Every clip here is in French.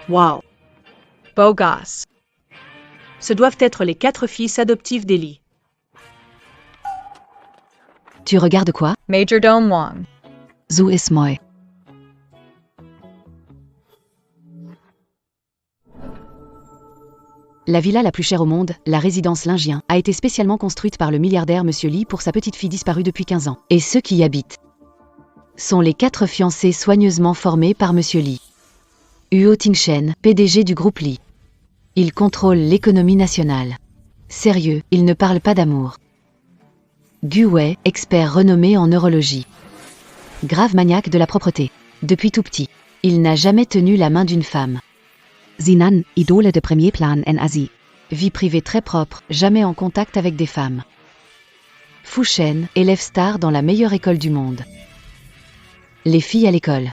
Wow. Beau gosse. Ce doivent être les 4 fils adoptifs d'Ellie. Tu regardes quoi? Majordome Wong. So ist moi. La villa la plus chère au monde, la résidence Lingien, a été spécialement construite par le milliardaire Monsieur Lee pour sa petite fille disparue depuis 15 ans. Et ceux qui y habitent sont les 4 fiancés soigneusement formés par Monsieur Lee. Huo Tingchen, PDG du groupe Lee. Il contrôle l'économie nationale. Sérieux, il ne parle pas d'amour. Gu Wei, expert renommé en neurologie. Grave maniaque de la propreté. Depuis tout petit, il n'a jamais tenu la main d'une femme. Zinan, idole de premier plan en Asie. Vie privée très propre, jamais en contact avec des femmes. Fu Shen, élève star dans la meilleure école du monde. Les filles à l'école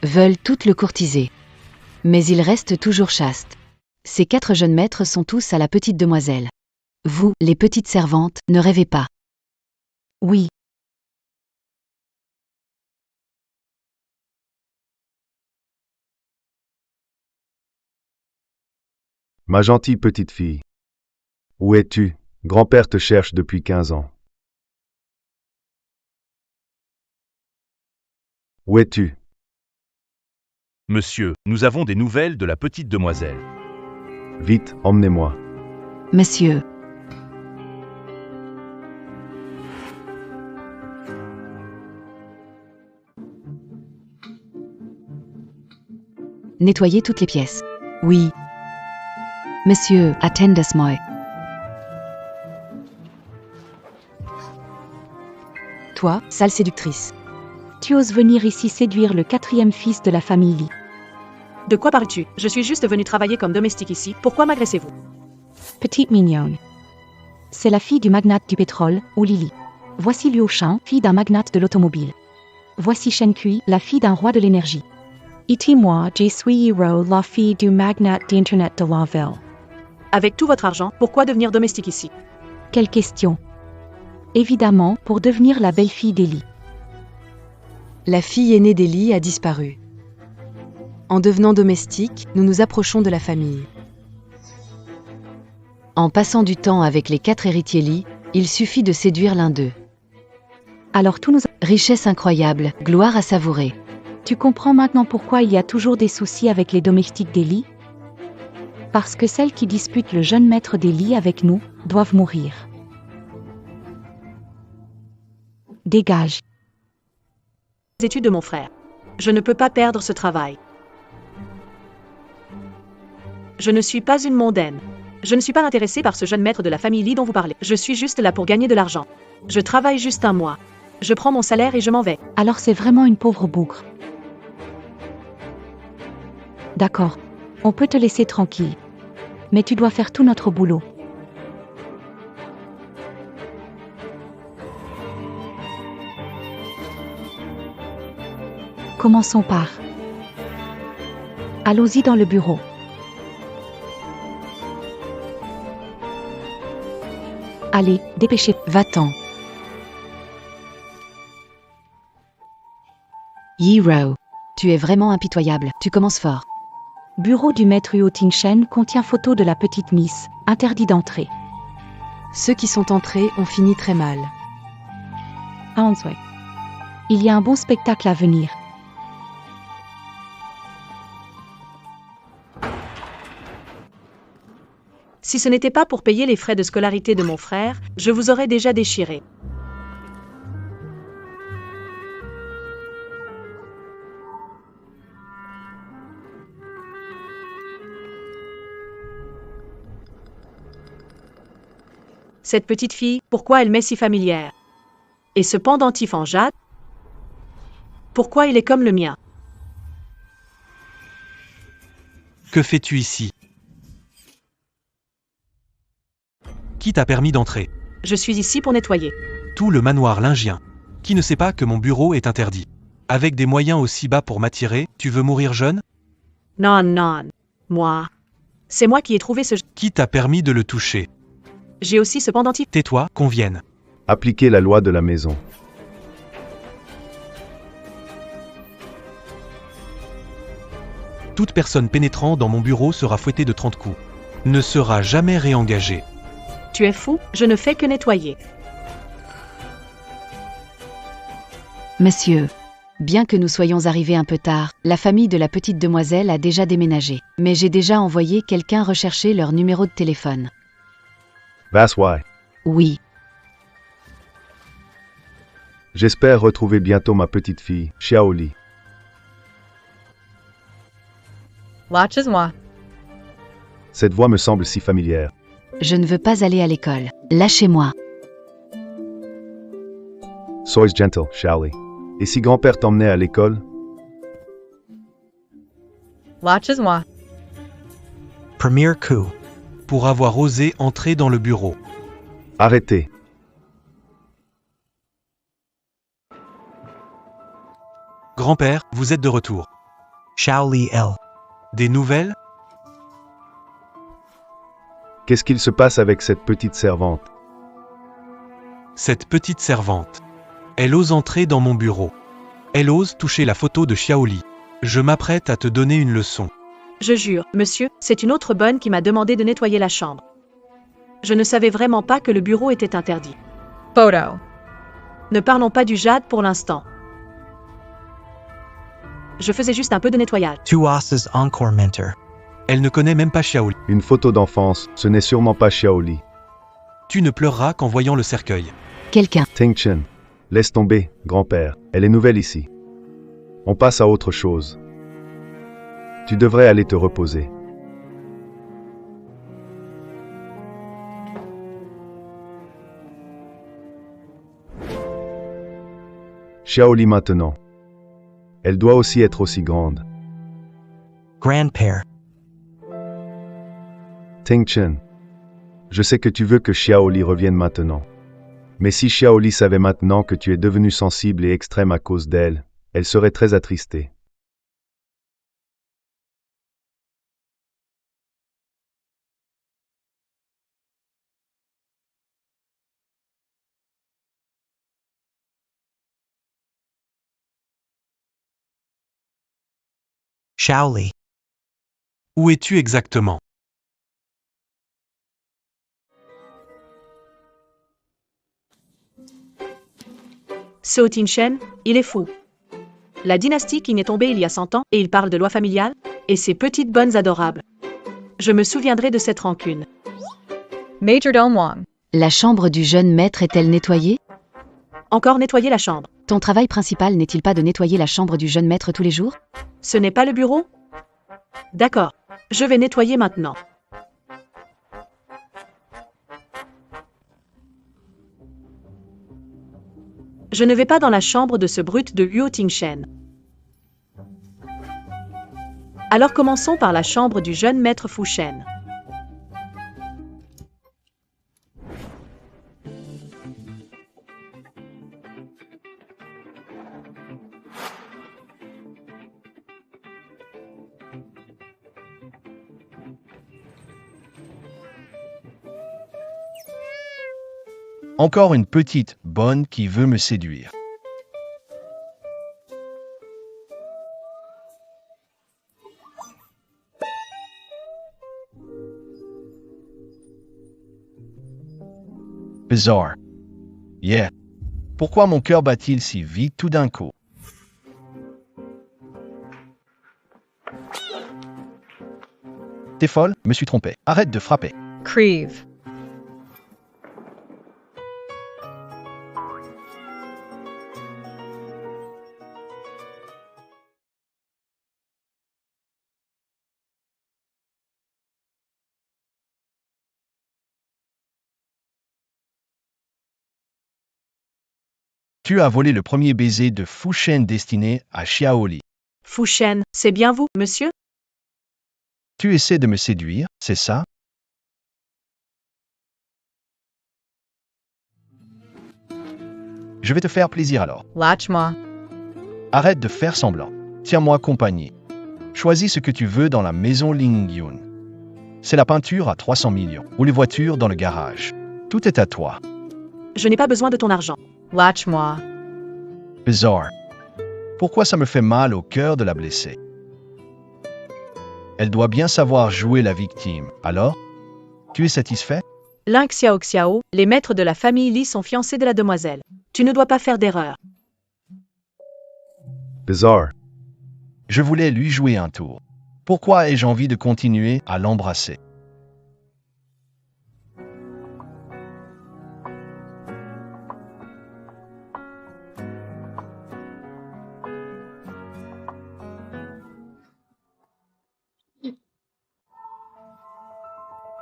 veulent toutes le courtiser. Mais il reste toujours chaste. Ces 4 jeunes maîtres sont tous à la petite demoiselle. Vous, les petites servantes, ne rêvez pas. Oui. Ma gentille petite fille. Où es-tu? Grand-père te cherche depuis 15 ans. Où es-tu? Monsieur, nous avons des nouvelles de la petite demoiselle. Vite, emmenez-moi. Monsieur. Nettoyez toutes les pièces. Oui. Monsieur, attendez-moi. Toi, sale séductrice. Tu oses venir ici séduire le 4e fils de la famille Lee. De quoi parles-tu? Je suis juste venue travailler comme domestique ici. Pourquoi m'agressez-vous? Petite mignonne. C'est la fille du magnate du pétrole, ou Lily. Voici Liu Shan, fille d'un magnate de l'automobile. Voici Shen Kui, la fille d'un roi de l'énergie. Et moi, je suis Hiro, la fille du magnate d'Internet de la ville. Avec tout votre argent, pourquoi devenir domestique ici? Quelle question? Évidemment, pour devenir la belle-fille d'Ellie. La fille aînée d'Ellie a disparu. En devenant domestique, nous nous approchons de la famille. En passant du temps avec les 4 héritiers Lee, il suffit de séduire l'un d'eux. Alors tout nous... Richesse incroyable, gloire à savourer. Tu comprends maintenant pourquoi il y a toujours des soucis avec les domestiques d'Ellie? Parce que celles qui disputent le jeune maître d'Ellie avec nous, doivent mourir. Dégage. Les études de mon frère. Je ne peux pas perdre ce travail. Je ne suis pas une mondaine. Je ne suis pas intéressée par ce jeune maître de la famille Lee dont vous parlez. Je suis juste là pour gagner de l'argent. Je travaille juste un mois. Je prends mon salaire et je m'en vais. Alors c'est vraiment une pauvre bougre. D'accord. On peut te laisser tranquille. Mais tu dois faire tout notre boulot. Commençons par... Allons-y dans le bureau. Allez, dépêchez, Va-t'en. Hiro. Tu es vraiment impitoyable, tu commences fort. Bureau du maître Huo Tingchen contient photo de la petite Miss, interdit d'entrée. Ceux qui sont entrés ont fini très mal. Hansway. Il y a un bon spectacle à venir. Si ce n'était pas pour payer les frais de scolarité de mon frère, je vous aurais déjà déchiré. Cette petite fille, pourquoi elle m'est si familière? Et ce pendentif en jade? Pourquoi il est comme le mien? Que fais-tu ici? Qui t'a permis d'entrer? Je suis ici pour nettoyer. Tout le manoir lingien. Qui ne sait pas que mon bureau est interdit? Avec des moyens aussi bas pour m'attirer, tu veux mourir jeune? Non, non. Moi. C'est moi qui ai trouvé ce... Qui t'a permis de le toucher? J'ai aussi ce pendentif. Tais-toi, qu'on vienne. Appliquez la loi de la maison. Toute personne pénétrant dans mon bureau sera fouettée de 30 coups. Ne sera jamais réengagée. Tu es fou, je ne fais que nettoyer. Monsieur. Bien que nous soyons arrivés un peu tard, la famille de la petite demoiselle a déjà déménagé. Mais j'ai déjà envoyé quelqu'un rechercher leur numéro de téléphone. That's why. Oui. J'espère retrouver bientôt ma petite fille, Xiaoli. Lâche-moi. Cette voix me semble si familière. Je ne veux pas aller à l'école. Lâchez-moi. Sois gentle, Xiaoli. Et si grand-père t'emmenait à l'école? Lâche-moi. Premier coup. Pour avoir osé entrer dans le bureau. Arrêtez. Grand-père, vous êtes de retour. Shaoli L. Des nouvelles? Qu'est-ce qu'il se passe avec cette petite servante? Cette petite servante. Elle ose entrer dans mon bureau. Elle ose toucher la photo de Xiaoli. Je m'apprête à te donner une leçon. Je jure, monsieur, c'est une autre bonne qui m'a demandé de nettoyer la chambre. Je ne savais vraiment pas que le bureau était interdit. Photo. Ne parlons pas du jade pour l'instant. Je faisais juste un peu de nettoyage. Tuas's Encore Mentor. Elle ne connaît même pas Xiaoli. Une photo d'enfance, ce n'est sûrement pas Xiaoli. Tu ne pleureras qu'en voyant le cercueil. Quelqu'un. Ting-Chen. Laisse tomber, grand-père. Elle est nouvelle ici. On passe à autre chose. Tu devrais aller te reposer. Xiaoli maintenant. Elle doit aussi être aussi grande. Grandpère. Ting-Chen. Je sais que tu veux que Xiaoli revienne maintenant. Mais si Xiaoli savait maintenant que tu es devenu sensible et extrême à cause d'elle, elle serait très attristée. Shaoli. Où es-tu exactement? Seo Ting-Shen, il est fou. La dynastie Qing est tombée il y a 100 ans et il parle de loi familiale et ses petites bonnes adorables. Je me souviendrai de cette rancune. Major Dong Wang. La chambre du jeune maître est-elle nettoyée? Encore nettoyer la chambre. Ton travail principal n'est-il pas de nettoyer la chambre du jeune maître tous les jours? Ce n'est pas le bureau? D'accord. Je vais nettoyer maintenant. Je ne vais pas dans la chambre de ce brute de Luo Ting-Shen. Alors commençons par la chambre du jeune maître Fu Shen. Encore une petite bonne qui veut me séduire. Bizarre. Yeah. Pourquoi mon cœur bat-il si vite tout d'un coup? T'es folle? Me suis trompé. Arrête de frapper. Creve. Tu as volé le premier baiser de Fu Shen destiné à Xiaoli. Fu Shen, c'est bien vous, monsieur? Tu essaies de me séduire, c'est ça? Je vais te faire plaisir alors. Lâche-moi. Arrête de faire semblant. Tiens-moi compagnie. Choisis ce que tu veux dans la maison Lingyun. C'est la peinture à 300 millions, ou les voitures dans le garage. Tout est à toi. Je n'ai pas besoin de ton argent. Lâche-moi. Bizarre. Pourquoi ça me fait mal au cœur de la blesser? Elle doit bien savoir jouer la victime. Alors, tu es satisfait? Ling Xiao Xiao, les maîtres de la famille Li sont fiancés de la demoiselle. Tu ne dois pas faire d'erreur. Bizarre. Je voulais lui jouer un tour. Pourquoi ai-je envie de continuer à l'embrasser?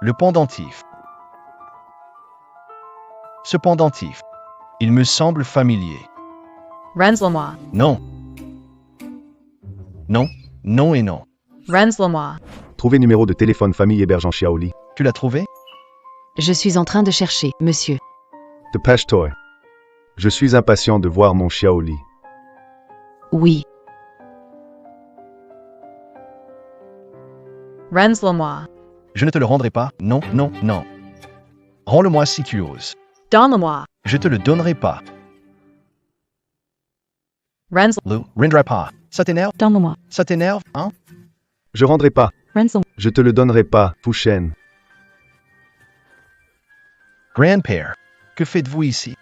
Le pendentif. Ce pendentif, il me semble familier. Rensley-moi. Non. Non, non et non. Rensley-moi. Trouver numéro de téléphone famille hébergeant Xiaoli. Tu l'as trouvé? Je suis en train de chercher, monsieur. Dépêche-toi. Je suis impatient de voir mon Xiaoli. Oui, Rensley-moi. Je ne te le rendrai pas. Non, non, non. Rends-le-moi si tu oses. Donne-le-moi. Je te le donnerai pas. Rensley. Le rendrai pas. Ça t'énerve? Donne-le-moi. Ça t'énerve, hein? Je rendrai pas. Rensley. Je te le donnerai pas, Fouchen. Grand-père, que faites-vous ici?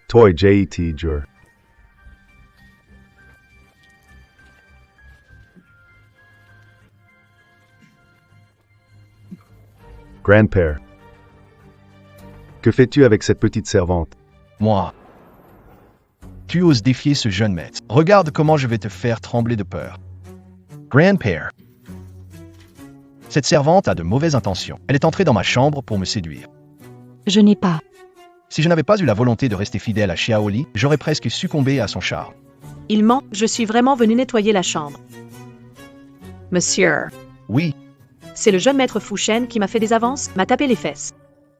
Toy J.T. Grand-père. Que fais-tu avec cette petite servante? Moi. Tu oses défier ce jeune maître. Regarde comment je vais te faire trembler de peur. Grand-père. Cette servante a de mauvaises intentions. Elle est entrée dans ma chambre pour me séduire. Je n'ai pas. Si je n'avais pas eu la volonté de rester fidèle à Xiaoli, j'aurais presque succombé à son charme. Il ment, je suis vraiment venu nettoyer la chambre. Monsieur. Oui, C'est le jeune maître Fouchen qui m'a fait des avances, m'a tapé les fesses.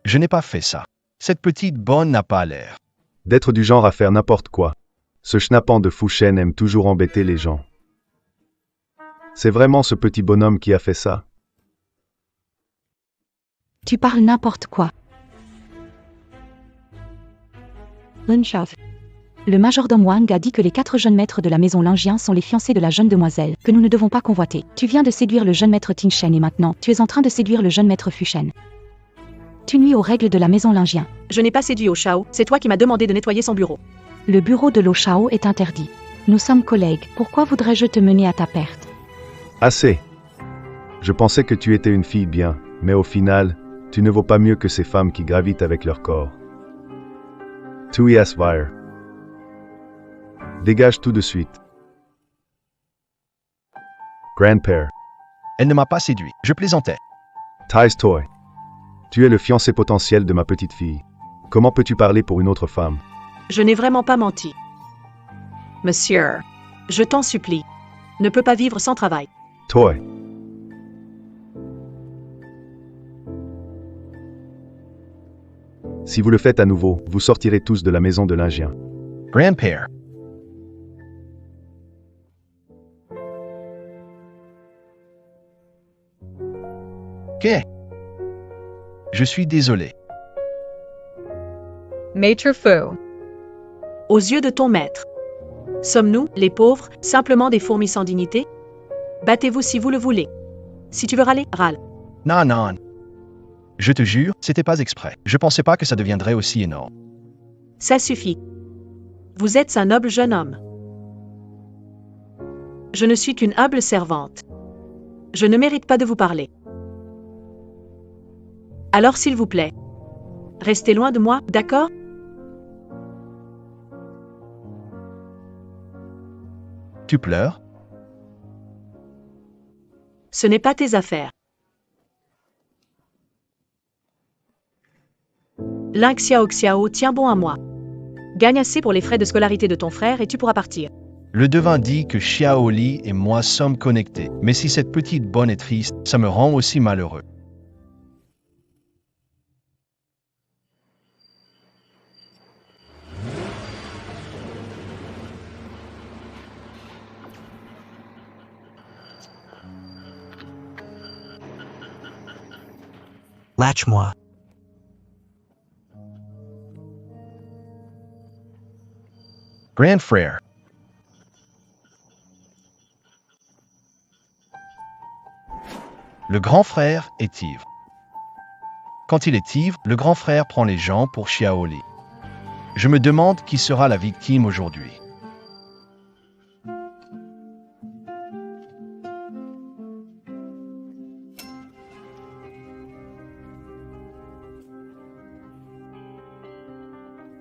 je n'ai pas fait ça. Cette petite bonne n'a pas l'air. D'être du genre à faire n'importe quoi. Ce schnappant de Fouchen aime toujours embêter les gens. C'est vraiment ce petit bonhomme qui a fait ça. Tu parles n'importe quoi. Lunshav. Le majordome Wang a dit que les 4 jeunes maîtres de la maison Lingien sont les fiancés de la jeune demoiselle, que nous ne devons pas convoiter. Tu viens de séduire le jeune maître Tingshen et maintenant, tu es en train de séduire le jeune maître Fushen. Tu nuis aux règles de la maison Lingien. Je n'ai pas séduit au Shao, c'est toi qui m'as demandé de nettoyer son bureau. Le bureau de Lo Shao est interdit. Nous sommes collègues, pourquoi voudrais-je te mener à ta perte? Assez. Je pensais que tu étais une fille bien, mais au final, tu ne vaux pas mieux que ces femmes qui gravitent avec leur corps. Tu y aspires. Dégage tout de suite. Grand-père. Elle ne m'a pas séduit. Je plaisantais. Tais Toy. Tu es le fiancé potentiel de ma petite fille. Comment peux-tu parler pour une autre femme? Je n'ai vraiment pas menti. Monsieur. Je t'en supplie. Ne peux pas vivre sans travail. Toy. Si vous le faites à nouveau, vous sortirez tous de la maison de l'Ingien. Grand-père. Qu'est? Je suis désolé. Maître Fu. Aux yeux de ton maître. Sommes-nous, les pauvres, simplement des fourmis sans dignité? Battez-vous si vous le voulez. Si tu veux râler, râle. Non, non. Je te jure, c'était pas exprès. Je pensais pas que ça deviendrait aussi énorme. Ça suffit. Vous êtes un noble jeune homme. Je ne suis qu'une humble servante. Je ne mérite pas de vous parler. Alors s'il vous plaît, restez loin de moi, d'accord? Tu pleures? Ce n'est pas tes affaires. Ling Xiao Xiao, tiens bon à moi. Gagne assez pour les frais de scolarité de ton frère et tu pourras partir. Le devin dit que Xiaoli et moi sommes connectés. Mais si cette petite bonne est triste, ça me rend aussi malheureux. Latch-moi. Grand frère. Le grand frère est ivre. Quand il est ivre, le grand frère prend les gens pour Xiaoli. Je me demande qui sera la victime aujourd'hui.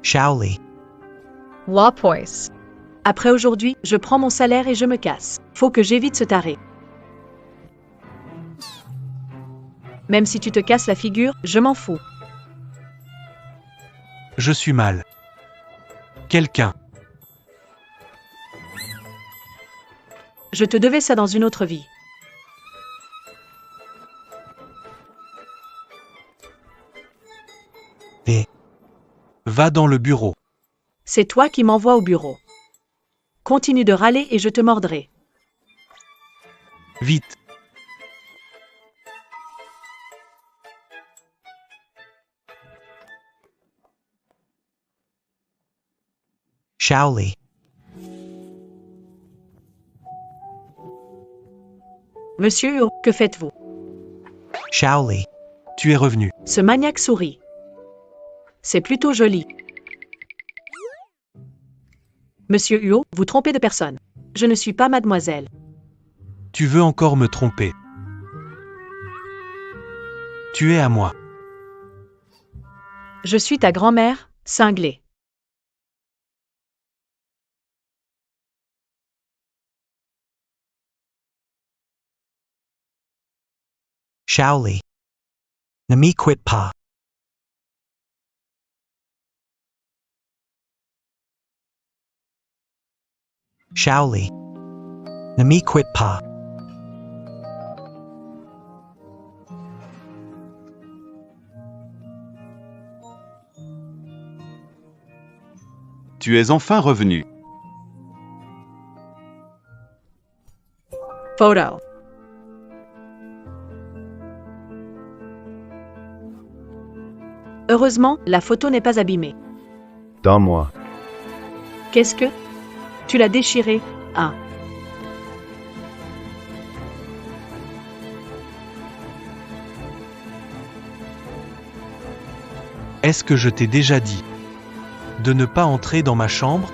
Shaoli. Lapois. Après aujourd'hui, je prends mon salaire et je me casse. Faut que j'évite ce taré. Même si tu te casses la figure, je m'en fous. Je suis mal. Quelqu'un. Je te devais ça dans une autre vie. Va dans le bureau. C'est toi qui m'envoies au bureau. Continue de râler et je te mordrai. Vite. Shaoli. Monsieur Huo, que faites-vous? Shaoli. Tu es revenu. Ce maniaque sourit. C'est plutôt joli. Monsieur Huo, vous trompez de personne. Je ne suis pas mademoiselle. Tu veux encore me tromper. Tu es à moi. Je suis ta grand-mère, cinglée. Shaoli. Nami quit pa. Shaoli. Nami quit pa. Tu es enfin revenu. Photo. Heureusement, la photo n'est pas abîmée. Donne-moi. Qu'est-ce que? Tu l'as déchirée, hein? Est-ce que je t'ai déjà dit de ne pas entrer dans ma chambre?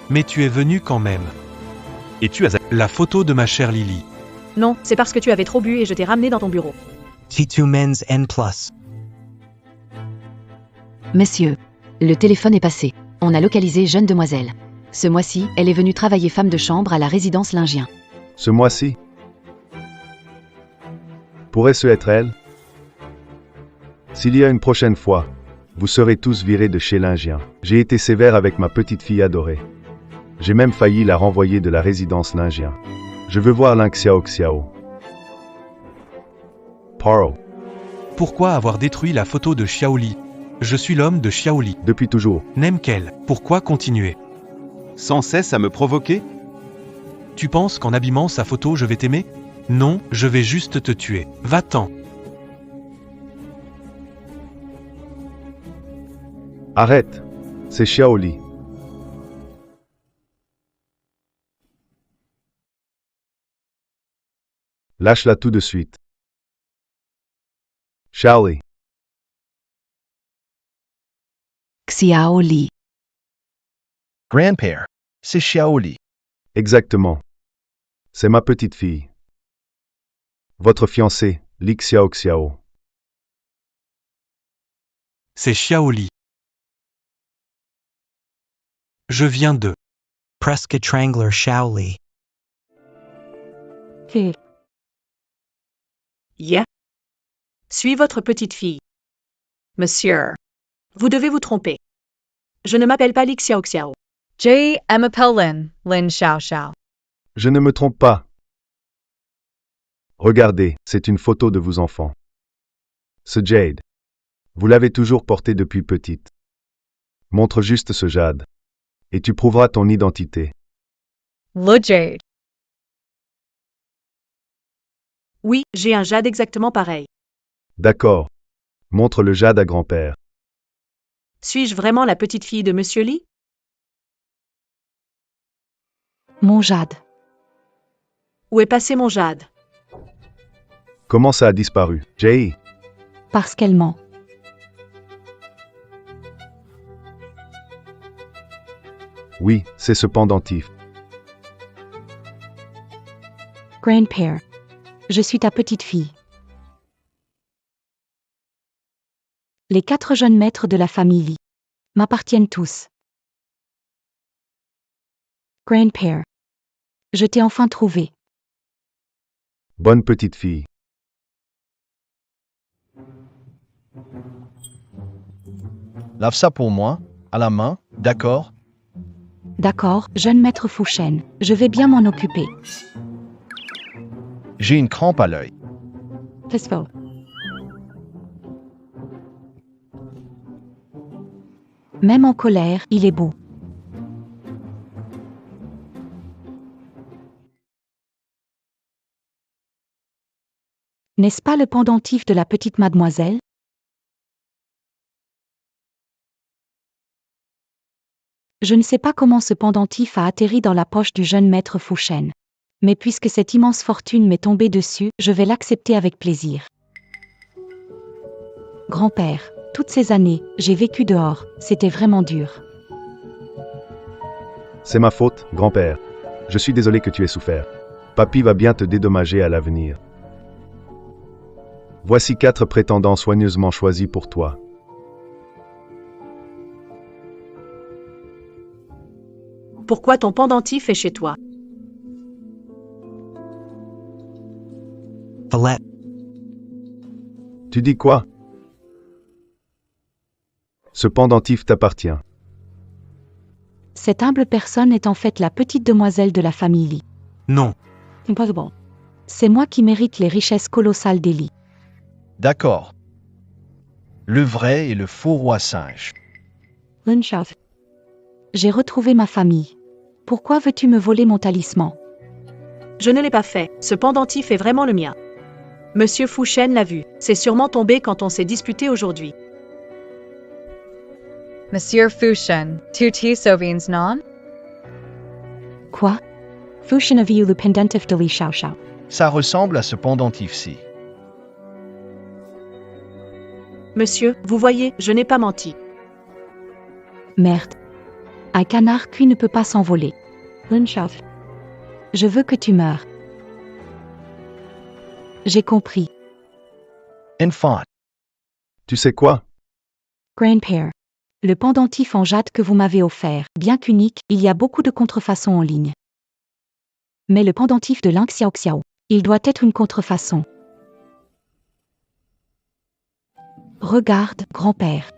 Mais tu es venu quand même. Et tu as... La photo de ma chère Lily. Non, c'est parce que tu avais trop bu et je t'ai ramené dans ton bureau. T2 Men's N+. Messieurs, le téléphone est passé. On a localisé jeune demoiselle. Ce mois-ci, elle est venue travailler femme de chambre à la résidence Lingien. Ce mois-ci? Pourrait-ce être elle? S'il y a une prochaine fois, vous serez tous virés de chez Lingien. J'ai été sévère avec ma petite fille adorée. J'ai même failli la renvoyer de la résidence Lingien. Je veux voir Ling Xiao Xiao. Paro, Pourquoi avoir détruit la photo de Xiaoli? Je suis l'homme de Xiaoli. depuis toujours. N'aime qu'elle. Pourquoi continuer? Sans cesse à me provoquer? Tu penses qu'en abîmant sa photo je vais t'aimer? Non, je vais juste te tuer. Va-t'en. Arrête! C'est Xiaoli. Lâche-la tout de suite. Xiaoli. Xiaoli. Grand-père, c'est Xiaoli. Exactement. C'est ma petite fille. Votre fiancé, Li Xiao Xiao. C'est Xiaoli. Je viens de... Prescott Trangler Shaoli. Yeah. Suis votre petite fille. Monsieur. Vous devez vous tromper. Je ne m'appelle pas Li Xiao Xiao. J. Emma Lin, Lin Xiao Xiao. Je ne me trompe pas. Regardez, c'est une photo de vos enfants. Ce jade. Vous l'avez toujours porté depuis petite. Montre juste ce jade. Et tu prouveras ton identité. Le Jade. Oui, j'ai un jade exactement pareil. D'accord. Montre le jade à grand-père. Suis-je vraiment la petite fille de Monsieur Li? Mon jade. Où est passé mon jade? Comment ça a disparu, Jay? Parce qu'elle ment. Oui, c'est ce pendentif. Grandpère. Je suis ta petite fille. Les 4 jeunes maîtres de la famille Lee m'appartiennent tous. Grandpère. Je t'ai enfin trouvé. Bonne petite fille. Lave ça pour moi, à la main, d'accord? D'accord, jeune maître Fouchen, je vais bien m'en occuper. J'ai une crampe à l'œil. Fesfo. Même en colère, il est beau. N'est-ce pas le pendentif de la petite mademoiselle? Je ne sais pas comment ce pendentif a atterri dans la poche du jeune maître Fouchen. Mais puisque cette immense fortune m'est tombée dessus, je vais l'accepter avec plaisir. Grand-père, toutes ces années, j'ai vécu dehors, c'était vraiment dur. C'est ma faute, grand-père. Je suis désolé que tu aies souffert. Papy va bien te dédommager à l'avenir. Voici 4 prétendants soigneusement choisis pour toi. Pourquoi ton pendentif est chez toi? Valette. Tu dis quoi? Ce pendentif t'appartient. Cette humble personne est en fait la petite demoiselle de la famille Lee. Non. Impossible. C'est moi qui mérite les richesses colossales des Lee. D'accord. Le vrai et le faux roi singe. Lunchav. J'ai retrouvé ma famille. Pourquoi veux-tu me voler mon talisman? Je ne l'ai pas fait, ce pendentif est vraiment le mien. Monsieur Fouchen l'a vu, c'est sûrement tombé quand on s'est disputé aujourd'hui. Monsieur Fouchen, tu sauviens non? Quoi? Fouchen a vu le pendentif de Li Xiaoxiao. Ça ressemble à ce pendentif-ci. Monsieur, vous voyez, je n'ai pas menti. Merde. Un canard cuit ne peut pas s'envoler. Lunchav. Je veux que tu meures. J'ai compris. Enfant. Tu sais quoi? Grandpère. Le pendentif en jade que vous m'avez offert, bien qu'unique, il y a beaucoup de contrefaçons en ligne. Mais le pendentif de Ling Xiaoxiao, il doit être une contrefaçon. Regarde, grand-père.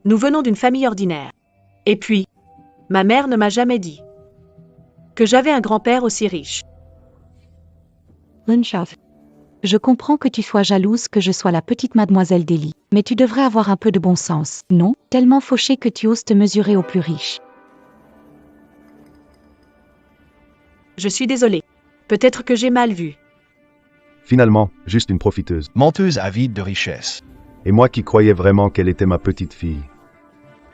Nous venons d'une famille ordinaire. Et puis, ma mère ne m'a jamais dit que j'avais un grand-père aussi riche. Lunchav. Je comprends que tu sois jalouse que je sois la petite mademoiselle d'Eli, mais tu devrais avoir un peu de bon sens, non? Tellement fauché que tu oses te mesurer aux plus riches. Je suis désolée. Peut-être que j'ai mal vu. Finalement, juste une profiteuse. Menteuse avide de richesse. Et moi qui croyais vraiment qu'elle était ma petite fille.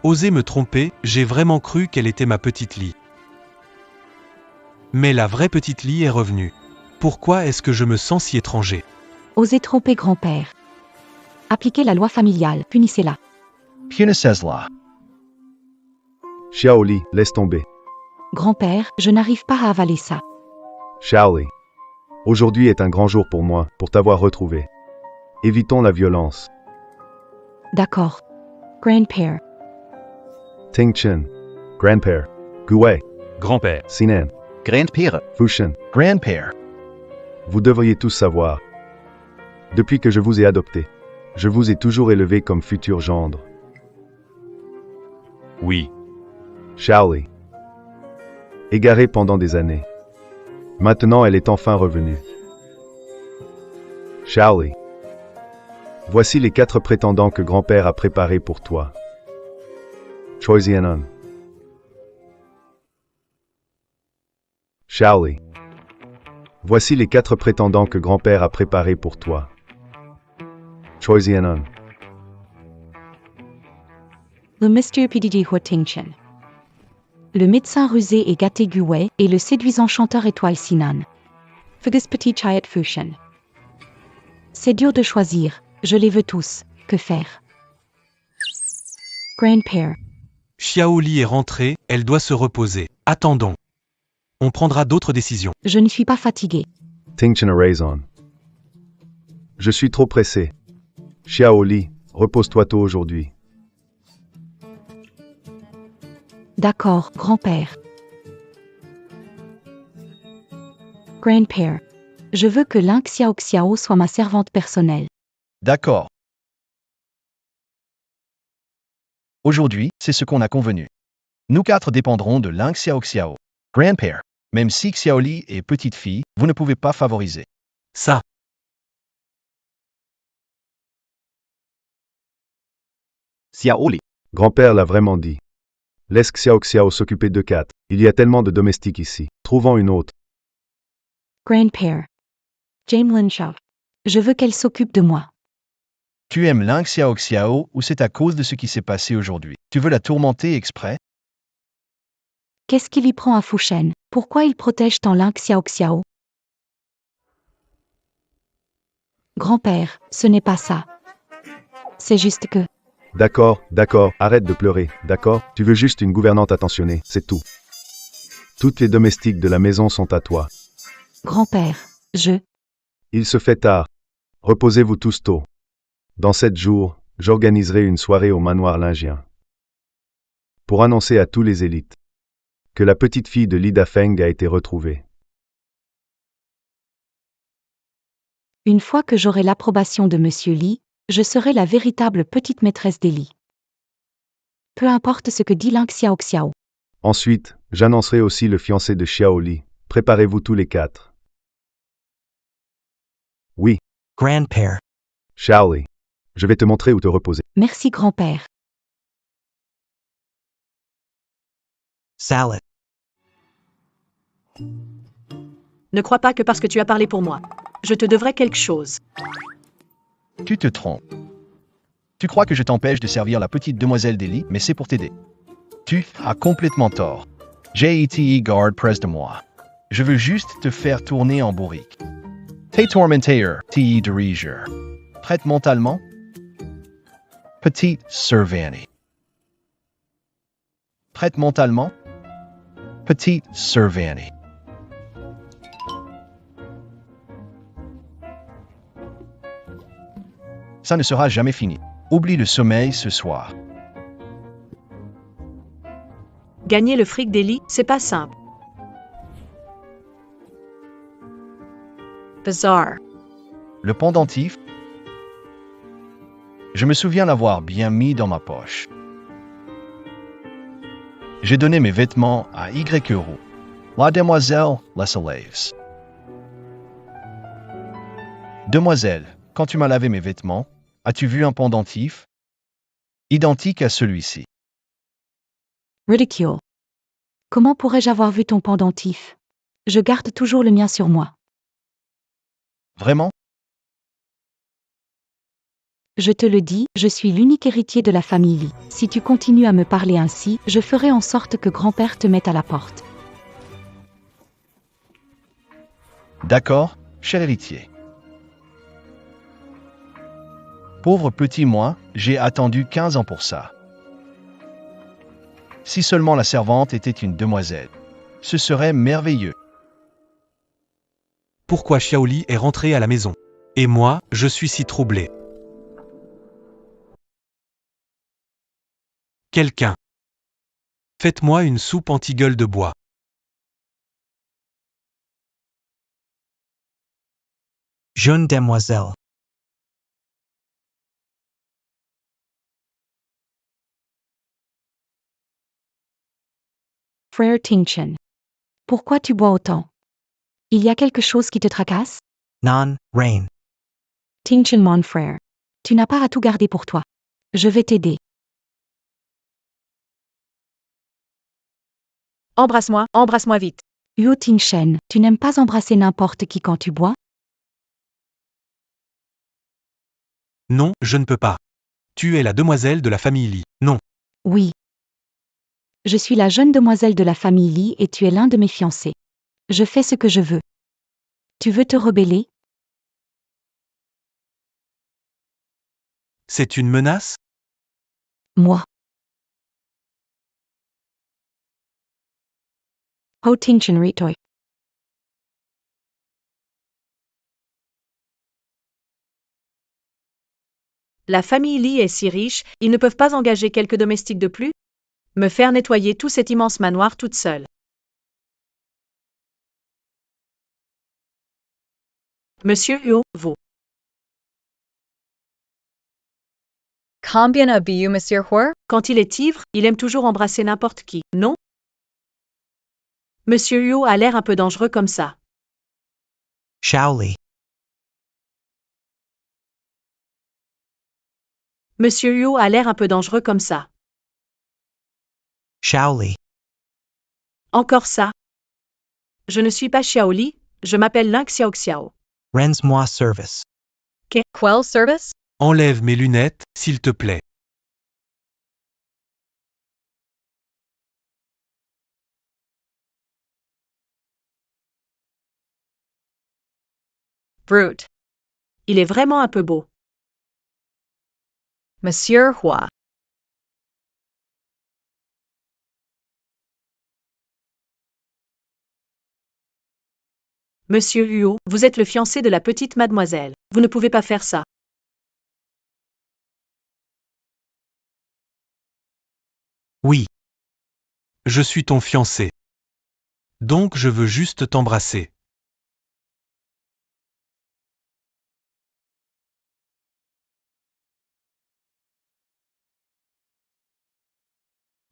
Osez me tromper, j'ai vraiment cru qu'elle était ma petite Lee. Mais la vraie petite Lee est revenue. Pourquoi est-ce que je me sens si étranger? Osez tromper grand-père. Appliquez la loi familiale, punissez-la. Punissez-la. Xiaoli, laisse tomber. Grand-père, je n'arrive pas à avaler ça. Xiaoli. Aujourd'hui est un grand jour pour moi, pour t'avoir retrouvé. Évitons la violence. D'accord. Grand-père. Ting Chen. Grand-père. Guwei. Grand-père. Sinan. Grand-père. Fushen. Grand-père. Vous devriez tous savoir. Depuis que je vous ai adopté, je vous ai toujours élevé comme futur gendre. Oui. Xiaoli. Égarée pendant des années. Maintenant elle est enfin revenue. Xiaoli. Voici les 4 prétendants que grand-père a préparés pour toi. Choi Zianon. Xiaoli. Voici les 4 prétendants que grand-père a préparés pour toi. Choi Zianon. Le Mr. PDG Hua Tingchen. le médecin rusé et gâté Guwei et le séduisant chanteur étoile Sinan. Fugis petit Chayat Fushen. C'est dur de choisir, je les veux tous, que faire? Grandpère. Xiaoli est rentrée, elle doit se reposer. Attendons. On prendra d'autres décisions. Je ne suis pas fatigué. Tingchen a raison. Je suis trop pressé. Xiaoli, repose-toi tôt aujourd'hui. D'accord, grand-père. Grandpère. Je veux que Ling Xiao Xiao soit ma servante personnelle. D'accord. Aujourd'hui, c'est ce qu'on a convenu. Nous quatre dépendrons de Ling Xiao Xiao. Grandpère. Même si Xiaoli est petite fille, vous ne pouvez pas favoriser. Ça. Xiaoli. Grand-père l'a vraiment dit. Laisse Xiao Xiao s'occuper de Kat. Il y a tellement de domestiques ici. Trouvons une autre. Grandpère. Jamelin Shao. Je veux qu'elle s'occupe de moi. Tu aimes Ling Xiao Xiao ou c'est à cause de ce qui s'est passé aujourd'hui? Tu veux la tourmenter exprès? Qu'est-ce qui lui prend à Fushen? Pourquoi il protège tant Ling Xiao Xiao? Grand-père, ce n'est pas ça. C'est juste que... D'accord, arrête de pleurer, d'accord? Tu veux juste une gouvernante attentionnée, c'est tout. Toutes les domestiques de la maison sont à toi. Grand-père, Il se fait tard. Reposez-vous tous tôt. Dans 7 jours, j'organiserai une soirée au manoir lingien. Pour annoncer à tous les élites que la petite fille de Lida Feng a été retrouvée. Une fois que j'aurai l'approbation de Monsieur Li, je serai la véritable petite maîtresse des lits. Peu importe ce que dit Ling Xiao Xiao. Ensuite, j'annoncerai aussi le fiancé de Xiaoli. Préparez-vous tous les 4. Oui, Grandpère. Xiaoli. Je vais te montrer où te reposer. Merci grand-père. Salad. Ne crois pas que parce que tu as parlé pour moi, je te devrais quelque chose. Tu te trompes. Tu crois que je t'empêche de servir la petite demoiselle d'Eli, mais c'est pour t'aider. Tu as complètement tort. J.E.T.E. garde près de moi. Je veux juste te faire tourner en bourrique. T'es tourmenteur, T.E. diriger. Prête mentalement? Petite servante. Prête mentalement? Petite servante. Ça ne sera jamais fini. Oublie le sommeil ce soir. Gagner le fric d'Eli, c'est pas simple. Bizarre. Le pendentif? Je me souviens l'avoir bien mis dans ma poche. J'ai donné mes vêtements à Y Euro. La demoiselle laisse laves. Demoiselle, quand tu m'as lavé mes vêtements, as-tu vu un pendentif? Identique à celui-ci. Ridicule. Comment pourrais-je avoir vu ton pendentif? Je garde toujours le mien sur moi. Vraiment? Je te le dis, je suis l'unique héritier de la famille Li. Si tu continues à me parler ainsi, je ferai en sorte que grand-père te mette à la porte. D'accord, cher héritier. Pauvre petit moi, j'ai attendu 15 ans pour ça. Si seulement la servante était une demoiselle, ce serait merveilleux. Pourquoi Xiaoli est rentré à la maison? Et moi, je suis si troublé. Quelqu'un. Faites-moi une soupe anti-gueule de bois. Jeune demoiselle. Frère Tingchen. Pourquoi tu bois autant? Il y a quelque chose qui te tracasse? Non, rien. Tingchen mon frère. Tu n'as pas à tout garder pour toi. Je vais t'aider. Embrasse-moi vite. Huo Tingchen, tu n'aimes pas embrasser n'importe qui quand tu bois? Non, je ne peux pas. Tu es la demoiselle de la famille Li. Non. Oui. Je suis la jeune demoiselle de la famille Li et tu es l'un de mes fiancés. Je fais ce que je veux. Tu veux te rebeller? C'est une menace? Moi. Ho Tingchen Ritoi. La famille Li est si riche, ils ne peuvent pas engager quelques domestiques de plus? Me faire nettoyer tout cet immense manoir toute seule. Monsieur Huo, vous. Combien habiyu, Monsieur Huo? Quand il est ivre, il aime toujours embrasser n'importe qui, non? Monsieur Huo a l'air un peu dangereux comme ça. Shaoli. Monsieur Huo a l'air un peu dangereux comme ça. Shaoli. Encore ça. Je ne suis pas Xiaoli, je m'appelle Ling Xiaoxiao. Rends-moi service. Quell service? Enlève mes lunettes, s'il te plaît. Brute. Il est vraiment un peu beau. Monsieur Hua. Monsieur Huo, vous êtes le fiancé de la petite mademoiselle. Vous ne pouvez pas faire ça. Oui. Je suis ton fiancé. Donc je veux juste t'embrasser.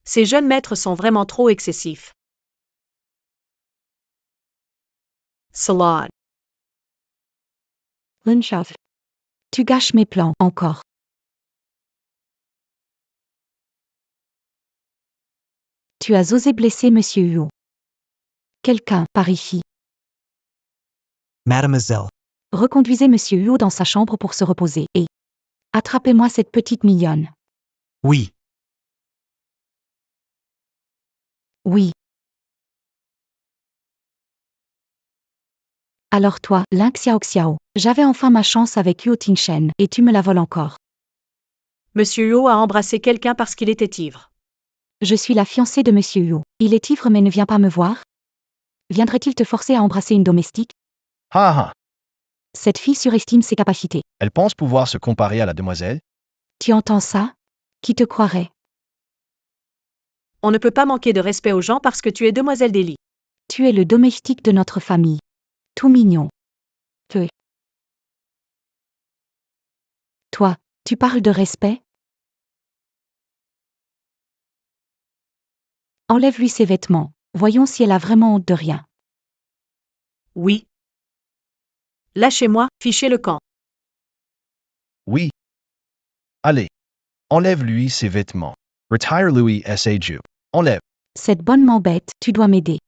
Ces jeunes maîtres sont vraiment trop excessifs. Salon. Lunchav. Tu gâches mes plans, encore. Tu as osé blesser Monsieur Huo. Quelqu'un, par ici. Mademoiselle. Reconduisez Monsieur Huo dans sa chambre pour se reposer et attrapez-moi cette petite mignonne. Oui. Oui. Alors toi, Ling Xiaoxiao, j'avais enfin ma chance avec Huo Tingshen et tu me la voles encore. Monsieur Huo a embrassé quelqu'un parce qu'il était ivre. Je suis la fiancée de Monsieur Huo. Il est ivre mais ne vient pas me voir? Viendrait-il te forcer à embrasser une domestique? Ha ha. Cette fille surestime ses capacités. Elle pense pouvoir se comparer à la demoiselle? Tu entends ça? Qui te croirait? On ne peut pas manquer de respect aux gens parce que tu es demoiselle d'Élie. Tu es le domestique de notre famille. Tout mignon. Toi, tu parles de respect? Enlève-lui ses vêtements. Voyons si elle a vraiment honte de rien. Oui. Lâchez-moi, fichez le camp. Oui. Allez. Enlève-lui ses vêtements. Retire-lui Seju. Enlève. Cette bonne m'embête, tu dois m'aider.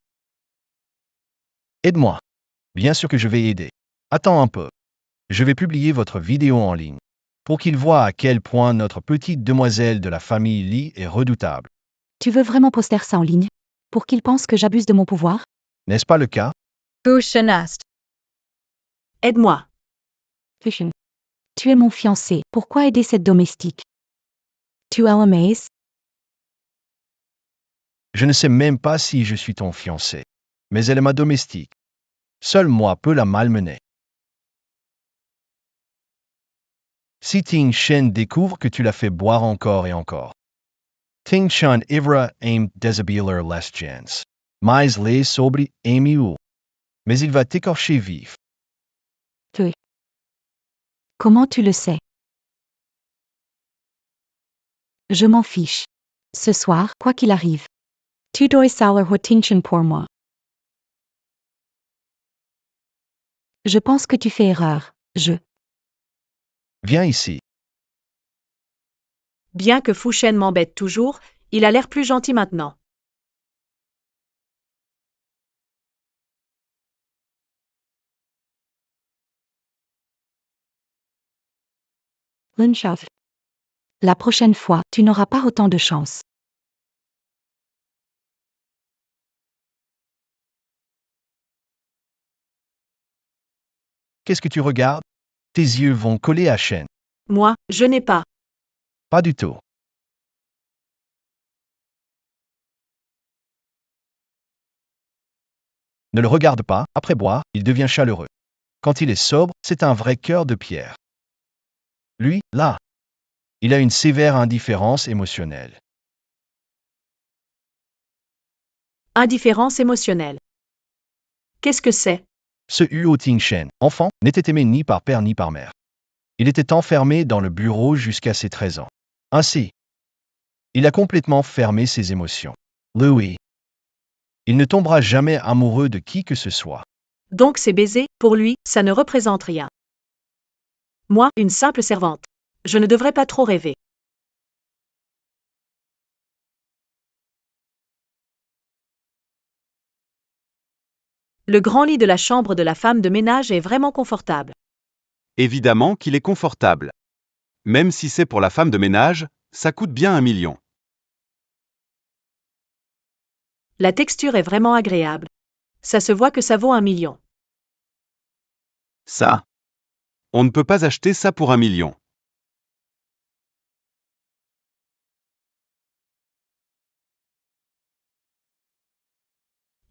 Aide-moi. Bien sûr que je vais aider. Attends un peu. Je vais publier votre vidéo en ligne. Pour qu'il voit à quel point notre petite demoiselle de la famille Li est redoutable. Tu veux vraiment poster ça en ligne? Pour qu'il pense que j'abuse de mon pouvoir? N'est-ce pas le cas? Fu Shenest. Aide-moi. Fushin. Tu es mon fiancé, pourquoi aider cette domestique? Tu es amaze? Je ne sais même pas si je suis ton fiancé. Mais elle est ma domestique. Seul moi peux la malmener. Si Ting Shen découvre que tu l'as fait boire encore et encore. Ting Shen ivra aim désabiler les gens. Mais les sobre aimiou. Mais il va t'écorcher vif. Comment tu le sais? Je m'en fiche. Ce soir, quoi qu'il arrive. Tu dois savoir Hotingchen pour moi. Je pense que tu fais erreur. Viens ici. Bien que Fushen m'embête toujours, il a l'air plus gentil maintenant. Lunchav. La prochaine fois, tu n'auras pas autant de chance. Qu'est-ce que tu regardes? Tes yeux vont coller à Shen. Moi, je n'ai pas. Pas du tout. Ne le regarde pas, après boire, il devient chaleureux. Quand il est sobre, c'est un vrai cœur de pierre. Lui, là, il a une sévère indifférence émotionnelle. Indifférence émotionnelle. Qu'est-ce que c'est? Ce Huo Ting Shen, enfant, n'était aimé ni par père ni par mère. Il était enfermé dans le bureau jusqu'à ses 13 ans. Ainsi, il a complètement fermé ses émotions. Louis. Il ne tombera jamais amoureux de qui que ce soit. Donc ces baisers, pour lui, ça ne représente rien. Moi, une simple servante. Je ne devrais pas trop rêver. Le grand lit de la chambre de la femme de ménage est vraiment confortable. Évidemment qu'il est confortable. Même si c'est pour la femme de ménage, ça coûte bien 1 million. La texture est vraiment agréable. Ça se voit que ça vaut 1 million. Ça. On ne peut pas acheter ça pour 1 million.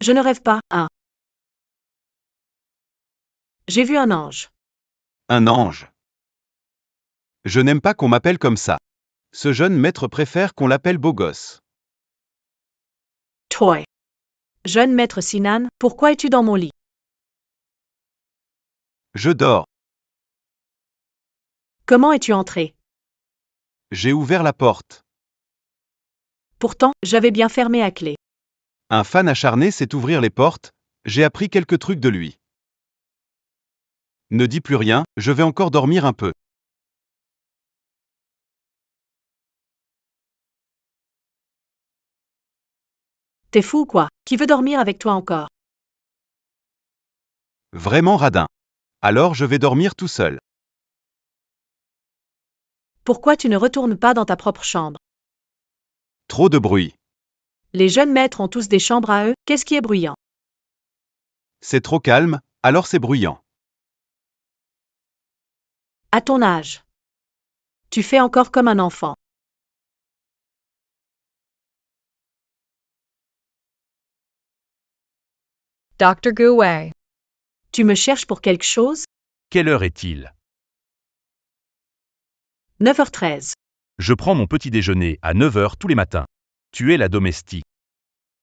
Je ne rêve pas, hein. J'ai vu un ange. Un ange. Je n'aime pas qu'on m'appelle comme ça. Ce jeune maître préfère qu'on l'appelle beau gosse. Toy. Jeune maître Sinan, pourquoi es-tu dans mon lit? Je dors. Comment es-tu entré? J'ai ouvert la porte. Pourtant, j'avais bien fermé à clé. Un fan acharné sait ouvrir les portes, j'ai appris quelques trucs de lui. Ne dis plus rien, je vais encore dormir un peu. T'es fou ou quoi? Qui veut dormir avec toi encore? Vraiment radin. Alors je vais dormir tout seul. Pourquoi tu ne retournes pas dans ta propre chambre? Trop de bruit. Les jeunes maîtres ont tous des chambres à eux, qu'est-ce qui est bruyant? C'est trop calme, alors c'est bruyant. À ton âge. Tu fais encore comme un enfant. Dr. Guwei. Tu me cherches pour quelque chose? Quelle heure est-il? 9h13. Je prends mon petit déjeuner à 9 heures tous les matins. Tu es la domestique.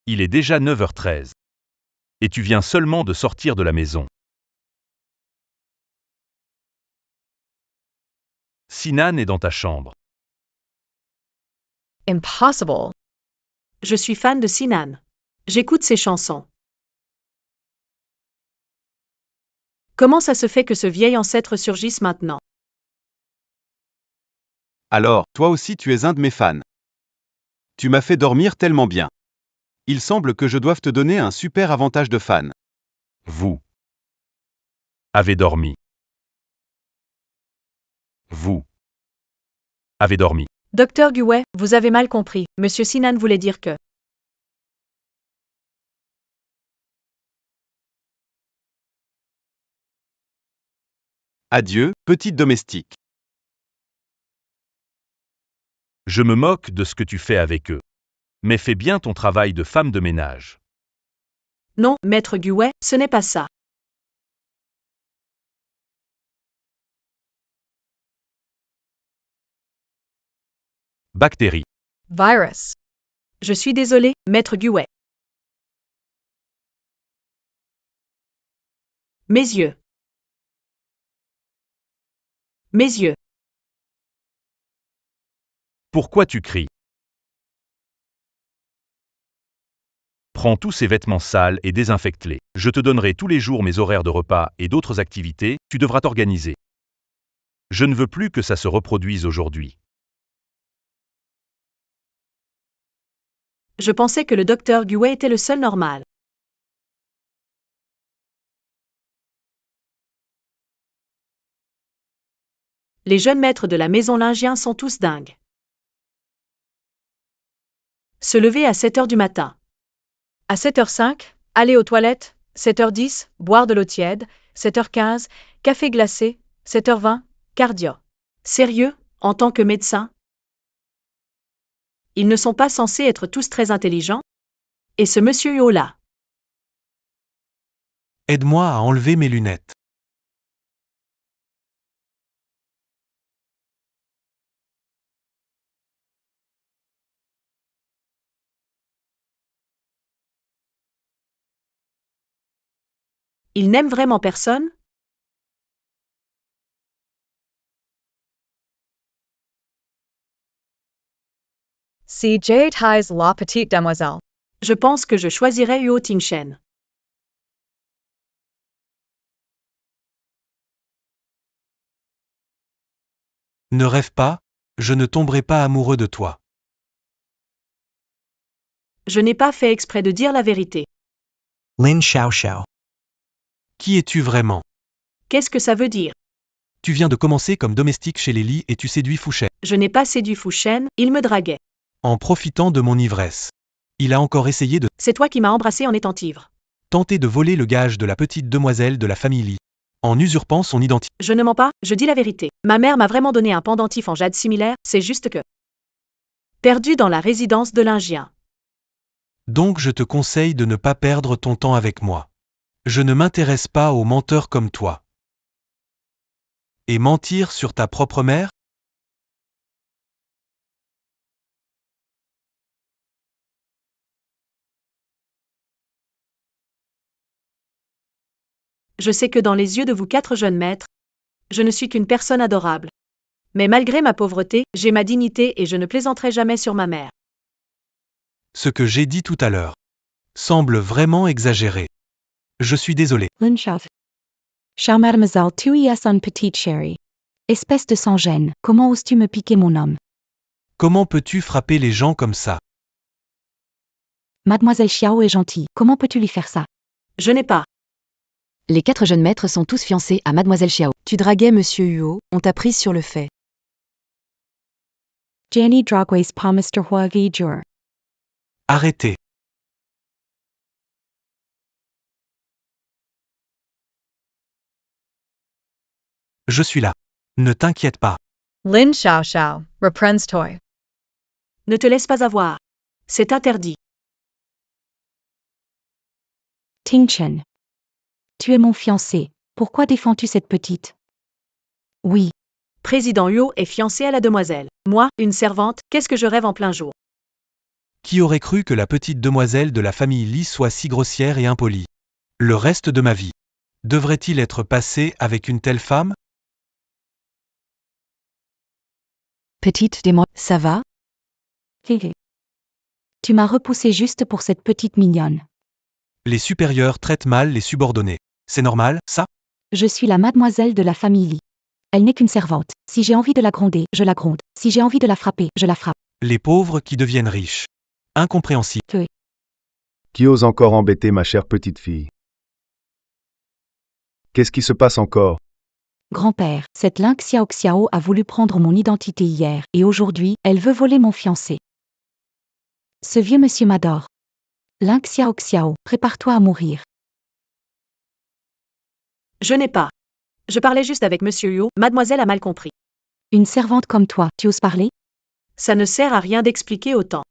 Il est déjà 9h13. Et tu viens seulement de sortir de la maison. Sinan est dans ta chambre. Impossible. Je suis fan de Sinan. J'écoute ses chansons. Comment ça se fait que ce vieil ancêtre surgisse maintenant? Alors, toi aussi tu es un de mes fans. Tu m'as fait dormir tellement bien. Il semble que je doive te donner un super avantage de fan. Vous avez dormi. Vous avez dormi. Docteur Guwei, vous avez mal compris. Monsieur Sinan voulait dire que... Adieu, petite domestique. Je me moque de ce que tu fais avec eux. Mais fais bien ton travail de femme de ménage. Non, maître Guwei, ce n'est pas ça. Bactéries. Virus. Je suis désolé, maître Guwei. Mes yeux. Mes yeux. Pourquoi tu cries? Prends tous ces vêtements sales et désinfecte-les. Je te donnerai tous les jours mes horaires de repas et d'autres activités, tu devras t'organiser. Je ne veux plus que ça se reproduise aujourd'hui. Je pensais que le docteur Guwei était le seul normal. Les jeunes maîtres de la maison Lingien sont tous dingues. Se lever à 7h du matin. À 7h05, aller aux toilettes, 7h10, boire de l'eau tiède, 7h15, café glacé, 7h20, cardio. Sérieux, en tant que médecin? Ils ne sont pas censés être tous très intelligents? Et ce monsieur Yo-là? Aide-moi à enlever mes lunettes. Ils n'aiment vraiment personne? See Jade Hai's La Petite Demoiselle. Je pense que je choisirais Yuo Tingchen. Ne rêve pas, je ne tomberai pas amoureux de toi. Je n'ai pas fait exprès de dire la vérité. Lin Xiaoxiao. Qui es-tu vraiment? Qu'est-ce que ça veut dire? Tu viens de commencer comme domestique chez les Li et tu séduis Fouchen, Je n'ai pas séduit Fouchen, il me draguait. en profitant de mon ivresse. Il a encore essayé de C'est toi qui m'as embrassé en étant ivre. tenter de voler le gage de la petite demoiselle de la famille Li, en usurpant son identité. Je ne mens pas, je dis la vérité. Ma mère m'a vraiment donné un pendentif en jade similaire, c'est juste que... Perdu dans la résidence de Lingien. Donc je te conseille de ne pas perdre ton temps avec moi. Je ne m'intéresse pas aux menteurs comme toi. Et mentir sur ta propre mère? Je sais que dans les yeux de vous 4 jeunes maîtres, je ne suis qu'une personne adorable. Mais malgré ma pauvreté, j'ai ma dignité et je ne plaisanterai jamais sur ma mère. Ce que j'ai dit tout à l'heure semble vraiment exagéré. Je suis désolé. Lin Xiao. Chère mademoiselle, tu y es un petit chéri. Espèce de sans-gêne, comment oses-tu me piquer mon homme? Comment peux-tu frapper les gens comme ça? Mademoiselle Xiao est gentille, comment peux-tu lui faire ça? Je n'ai pas. Les 4 jeunes maîtres sont tous fiancés à Mademoiselle Xiao. Tu draguais Monsieur Huo, on t'a prise sur le fait. Jenny Dragways pas Mr. Huagi Jur. Arrêtez. Je suis là. Ne t'inquiète pas. Lin Xiaoxiao, reprends toi. Ne te laisse pas avoir. C'est interdit. Tingchen. Tu es mon fiancé, pourquoi défends-tu cette petite? Oui, Président Yo est fiancé à la demoiselle. Moi, une servante, qu'est-ce que je rêve en plein jour? Qui aurait cru que la petite demoiselle de la famille Li soit si grossière et impolie? Le reste de ma vie. Devrait-il être passé avec une telle femme? Petite démo, ça va? Hé. Tu m'as repoussé juste pour cette petite mignonne. Les supérieurs traitent mal les subordonnés. C'est normal, ça? Je suis la mademoiselle de la famille Li. Elle n'est qu'une servante. Si j'ai envie de la gronder, je la gronde. Si j'ai envie de la frapper, je la frappe. Les pauvres qui deviennent riches. Incompréhensible. Qui ose encore embêter ma chère petite fille? Qu'est-ce qui se passe encore? Grand-père, cette Lin Xiaoxiao a voulu prendre mon identité hier, et aujourd'hui, elle veut voler mon fiancé. Ce vieux monsieur m'adore. Lin Xiaoxiao, prépare-toi à mourir. Je n'ai pas. Je parlais juste avec Monsieur Yo, mademoiselle a mal compris. Une servante comme toi, tu oses parler? Ça ne sert à rien d'expliquer autant.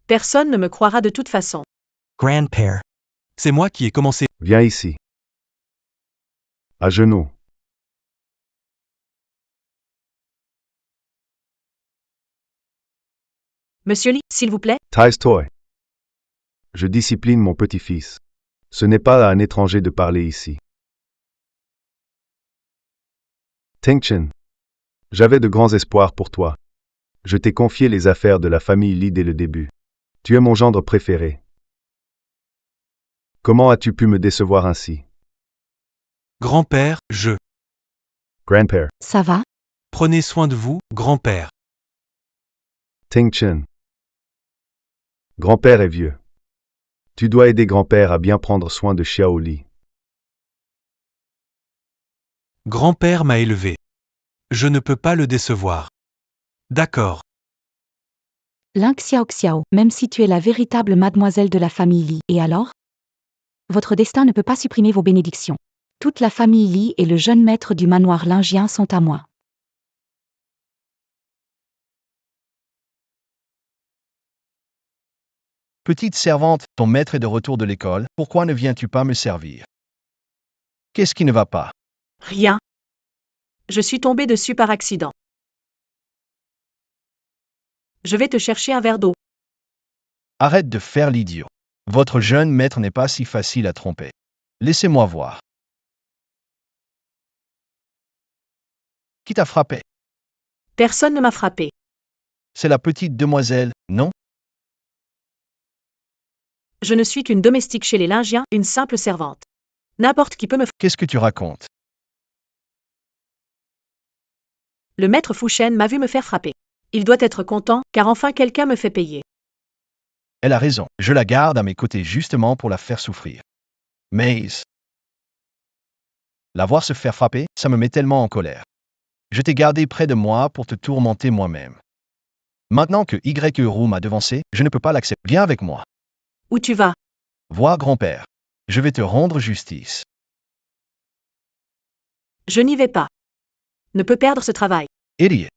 Personne ne me croira de toute façon. Grandpère. C'est moi qui ai commencé. Viens ici. À genoux. Monsieur Li, s'il vous plaît, Taise-toi. Je discipline mon petit-fils. Ce n'est pas à un étranger de parler ici. Tingchen. J'avais de grands espoirs pour toi. Je t'ai confié les affaires de la famille Li dès le début. Tu es mon gendre préféré. Comment as-tu pu me décevoir ainsi? Grand-père, Grandpère. Ça va? Prenez soin de vous, grand-père. Tingchen. Grand-père est vieux. Tu dois aider grand-père à bien prendre soin de Xiao Li. Grand-père m'a élevé. Je ne peux pas le décevoir. D'accord. Lin Xiaoxiao, même si tu es la véritable mademoiselle de la famille Li, et alors? Votre destin ne peut pas supprimer vos bénédictions. Toute la famille Lee et le jeune maître du manoir lingien sont à moi. Petite servante, ton maître est de retour de l'école, pourquoi ne viens-tu pas me servir? Qu'est-ce qui ne va pas? Rien. Je suis tombée dessus par accident. Je vais te chercher un verre d'eau. Arrête de faire l'idiot. Votre jeune maître n'est pas si facile à tromper. Laissez-moi voir. Qui t'a frappé? Personne ne m'a frappé. C'est la petite demoiselle, non? Je ne suis qu'une domestique chez les Lingiens, une simple servante. N'importe qui peut me... Qu'est-ce que tu racontes? Le maître Fouchen m'a vu me faire frapper. Il doit être content, car enfin quelqu'un me fait payer. Elle a raison, je la garde à mes côtés justement pour la faire souffrir. Mais la voir se faire frapper, ça me met tellement en colère. Je t'ai gardé près de moi pour te tourmenter moi-même. Maintenant que Y m'a devancé, je ne peux pas l'accepter. Viens avec moi. Où tu vas? Vois grand-père. Je vais te rendre justice. Je n'y vais pas. Ne peux perdre ce travail. Idiot.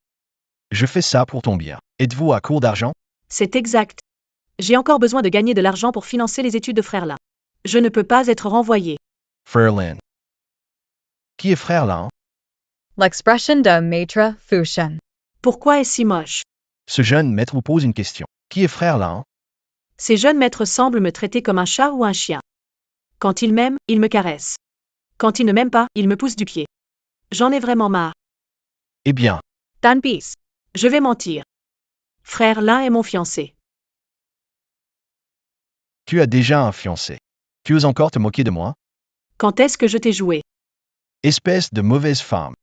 Je fais ça pour ton bien. Êtes-vous à court d'argent? C'est exact. J'ai encore besoin de gagner de l'argent pour financer les études de frère Lin. Je ne peux pas être renvoyé. Frère Lin. Qui est frère Lin? L'expression de Maître Fouchen. Pourquoi est-ce si moche? Ce jeune maître vous pose une question. Qui est frère Lin? Ces jeunes maîtres semblent me traiter comme un chat ou un chien. Quand ils m'aiment, ils me caressent. Quand ils ne m'aiment pas, ils me poussent du pied. J'en ai vraiment marre. Eh bien, Tan Peace. Je vais mentir. Frère Lin est mon fiancé. tu as déjà un fiancé. Tu oses encore te moquer de moi? Quand est-ce que je t'ai joué? Espèce de mauvaise femme.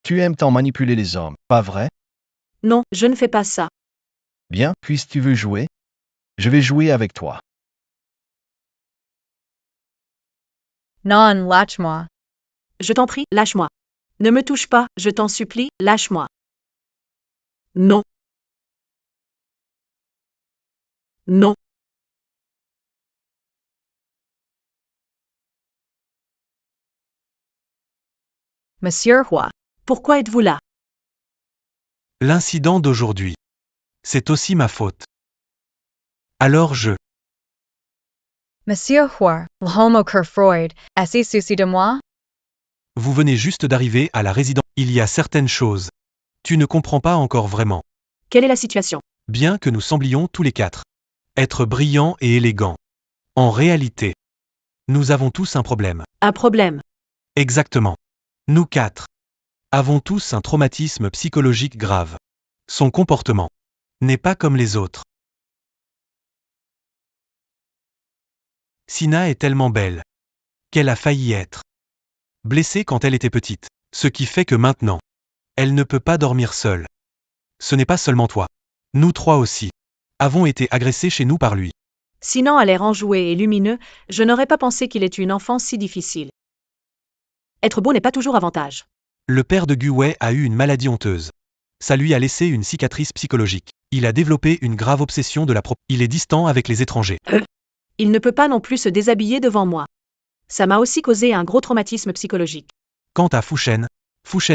Tu aimes tant manipuler les hommes, pas vrai? Non, je ne fais pas ça. Bien, puisque tu veux jouer, je vais jouer avec toi. Non, lâche-moi. Je t'en prie, lâche-moi. Ne me touche pas, je t'en supplie, lâche-moi. Non. Non. Monsieur Hua. Pourquoi êtes-vous là? L'incident d'aujourd'hui. C'est aussi ma faute. Alors Monsieur Hua, l'homme Freud, assez souci de moi? vous venez juste d'arriver à la résidence. Il y a certaines choses. Tu ne comprends pas encore vraiment. Quelle est la situation? Bien que nous semblions tous les quatre être brillants et élégants. En réalité, nous avons tous un problème. Un problème. Exactement. Nous quatre avons tous un traumatisme psychologique grave. Son comportement n'est pas comme les autres. Sina est tellement belle qu'elle a failli être blessée quand elle était petite, ce qui fait que maintenant, elle ne peut pas dormir seule. Ce n'est pas seulement toi. Nous trois aussi avons été agressés chez nous par lui. Sinan a l'air enjoué et lumineux, je n'aurais pas pensé qu'il ait une enfance si difficile. Être beau n'est pas toujours avantage. Le père de Guwei a eu une maladie honteuse. Ça lui a laissé une cicatrice psychologique. Il a développé une grave obsession de la Il est distant avec les étrangers. Il ne peut pas non plus se déshabiller devant moi. Ça m'a aussi causé un gros traumatisme psychologique. Quant à Fouchen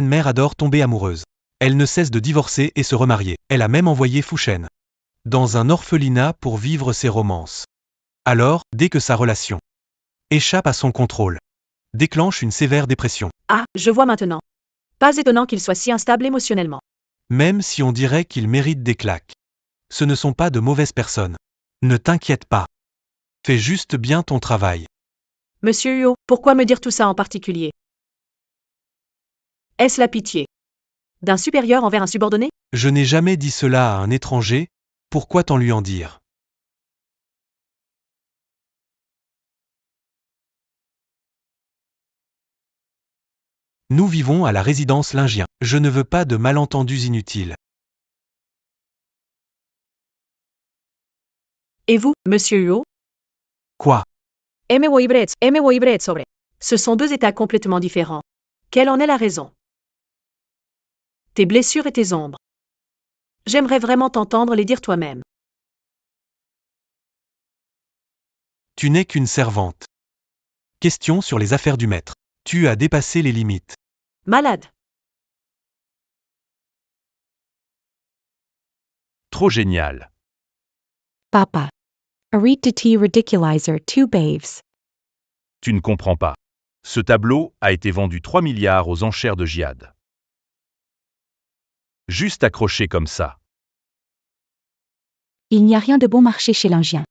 mère adore tomber amoureuse. Elle ne cesse de divorcer et se remarier. Elle a même envoyé Fouchen dans un orphelinat pour vivre ses romances. Alors, dès que sa relation échappe à son contrôle, déclenche une sévère dépression. Ah, je vois maintenant. Pas étonnant qu'il soit si instable émotionnellement. Même si on dirait qu'il mérite des claques. Ce ne sont pas de mauvaises personnes. Ne t'inquiète pas. Fais juste bien ton travail. Monsieur Huo, pourquoi me dire tout ça en particulier? Est-ce la pitié d'un supérieur envers un subordonné? Je n'ai jamais dit cela à un étranger, pourquoi t'en lui en dire? Nous vivons à la résidence Lingien. Je ne veux pas de malentendus inutiles. Et vous, monsieur Huo? Quoi? sobre. Ce sont deux états complètement différents. Quelle en est la raison? Tes blessures et tes ombres. J'aimerais vraiment t'entendre les dire toi-même. Tu n'es qu'une servante. Question sur les affaires du maître. Tu as dépassé les limites. Malade. Trop génial. Papa. Aridity ridiculizer 2 baves. Tu ne comprends pas. Ce tableau a été vendu 3 milliards aux enchères de Giad. Juste accroché comme ça. Il n'y a rien de bon marché chez l'Indien.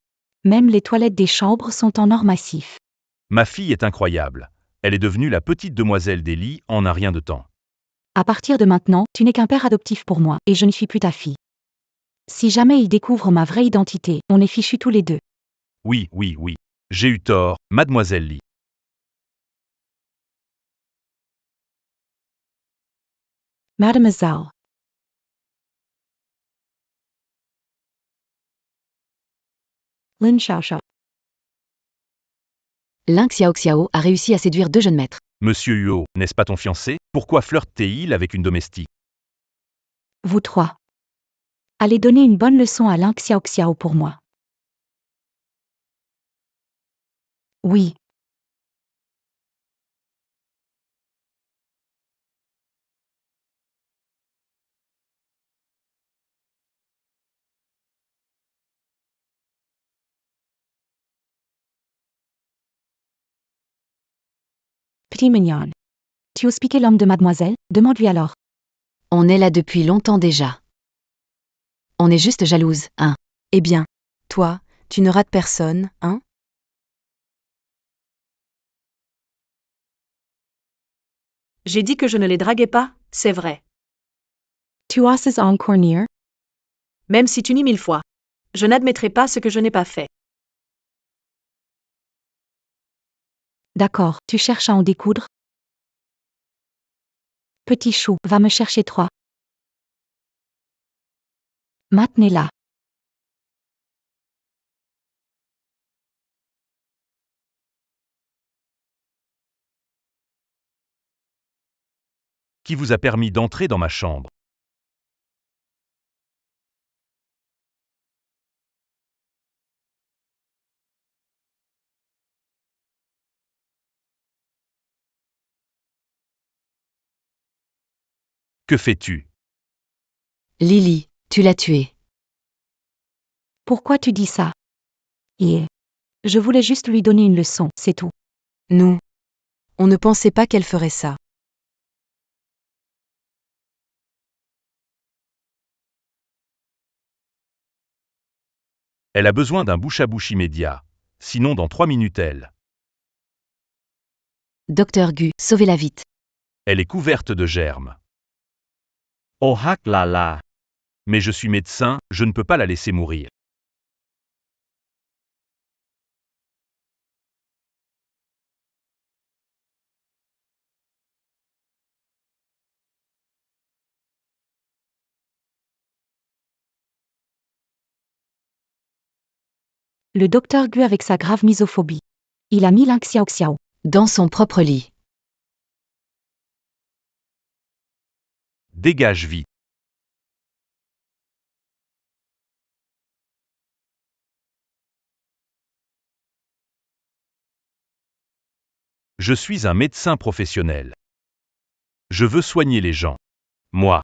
Même les toilettes des chambres sont en or massif. Ma fille est incroyable. Elle est devenue la petite demoiselle des lits en un rien de temps. À partir de maintenant, tu n'es qu'un père adoptif pour moi, et je ne suis plus ta fille. Si jamais il découvre ma vraie identité, on est fichus tous les deux. Oui. J'ai eu tort, mademoiselle Lee. Mademoiselle. Lin Xiaoxiao. Ling Xiaoxiao a réussi à séduire 2 jeunes maîtres. Monsieur Huo, n'est-ce pas ton fiancé? Pourquoi flirte-t-il avec une domestique? Vous 3. Allez donner une bonne leçon à Ling Xiaoxiao pour moi. Oui. Petit mignon. Tu oses piquer l'homme de mademoiselle? Demande-lui alors. On est là depuis longtemps déjà. On est juste jalouse, hein. Eh bien, toi, tu ne rates personne, hein? J'ai dit que je ne les draguais pas, c'est vrai. Tu oses encore nier? Même si tu nies 1000 fois. Je n'admettrai pas ce que je n'ai pas fait. D'accord, tu cherches à en découdre? Petit chou, va me chercher 3. Maintenez-la. Qui vous a permis d'entrer dans ma chambre? Que fais-tu? Lily, tu l'as tuée. Pourquoi tu dis ça? Je voulais juste lui donner une leçon, c'est tout. Nous. On ne pensait pas qu'elle ferait ça. Elle a besoin d'un bouche-à-bouche immédiat. Sinon dans 3 minutes elle. Docteur Gu, sauvez-la vite. Elle est couverte de germes. Oh hack là là. Mais je suis médecin, je ne peux pas la laisser mourir. Le docteur Gu avec sa grave misophobie. Il a mis Ling Xiaoxiao dans son propre lit. Dégage vite. Je suis un médecin professionnel. Je veux soigner les gens. Moi.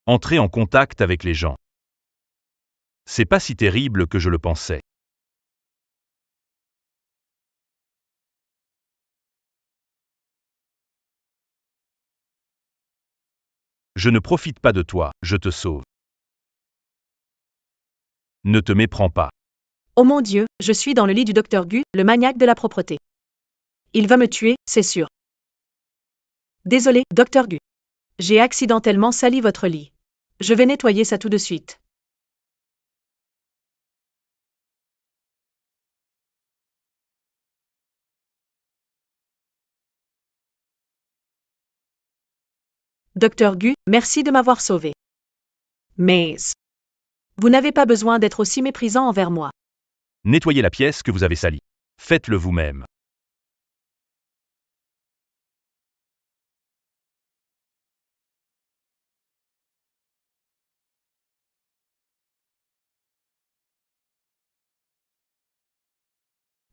Entrer en contact avec les gens. C'est pas si terrible que je le pensais. Je ne profite pas de toi, je te sauve. Ne te méprends pas. Oh mon Dieu, je suis dans le lit du docteur Gu, le maniaque de la propreté. Il va me tuer, c'est sûr. Désolé, docteur Gu. J'ai accidentellement sali votre lit. Je vais nettoyer ça tout de suite. Docteur Gu, merci de m'avoir sauvé. Mais vous n'avez pas besoin d'être aussi méprisant envers moi. Nettoyez la pièce que vous avez salie. Faites-le vous-même.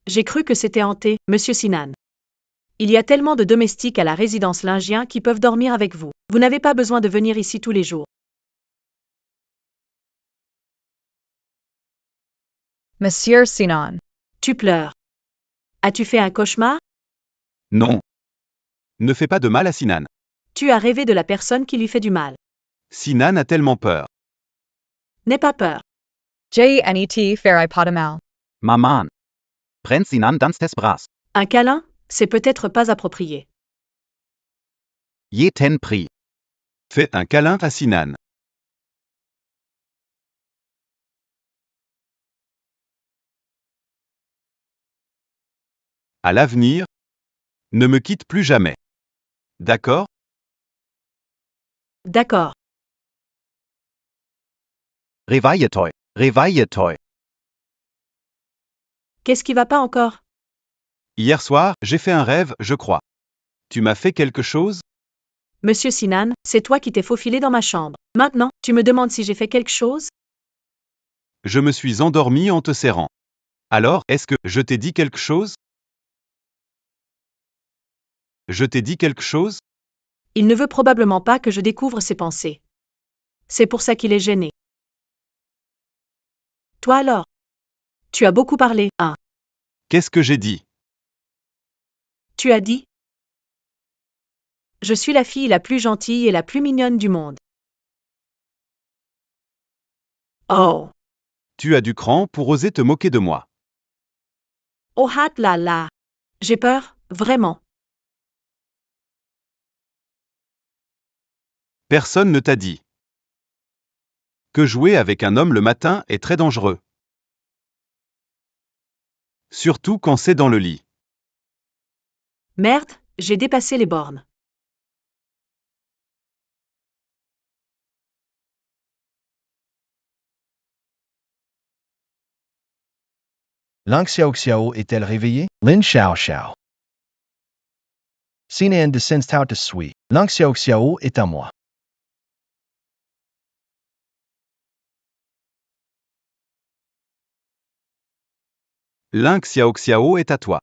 J'ai cru que c'était hanté, Monsieur Sinan. Il y a tellement de domestiques à la résidence Lingien qui peuvent dormir avec vous. Vous n'avez pas besoin de venir ici tous les jours. Monsieur Sinan. Tu pleures. As-tu fait un cauchemar? Non. Ne fais pas de mal à Sinan. Tu as rêvé de la personne qui lui fait du mal. Sinan a tellement peur. N'aie pas peur. Jnet Farai Potamal. Maman. Prenn Sinan dans tes bras. Un câlin, c'est peut-être pas approprié. Je t'en prie. Fais un câlin à Sinan. À l'avenir, ne me quitte plus jamais. D'accord? D'accord. Réveille-toi. Réveille-toi. Qu'est-ce qui va pas encore? Hier soir, j'ai fait un rêve, je crois. Tu m'as fait quelque chose? Monsieur Sinan, c'est toi qui t'es faufilé dans ma chambre. Maintenant, tu me demandes si j'ai fait quelque chose? Je me suis endormi en te serrant. Alors, est-ce que je t'ai dit quelque chose? Je t'ai dit quelque chose? Il ne veut probablement pas que je découvre ses pensées. C'est pour ça qu'il est gêné. Toi alors? Tu as beaucoup parlé, hein? Qu'est-ce que j'ai dit? Tu as dit? Je suis la fille la plus gentille et la plus mignonne du monde. Oh! Tu as du cran pour oser te moquer de moi. Oh hat là là! J'ai peur, vraiment. Personne ne t'a dit que jouer avec un homme le matin est très dangereux. Surtout quand c'est dans le lit. Merde, j'ai dépassé les bornes. Lang Xiao Xiao est-elle réveillée? Lin Xiao Xiao. Sinan de Senstao te suit. Lang Xiao Xiao est à moi. Ling Xiao Xiao est à toi.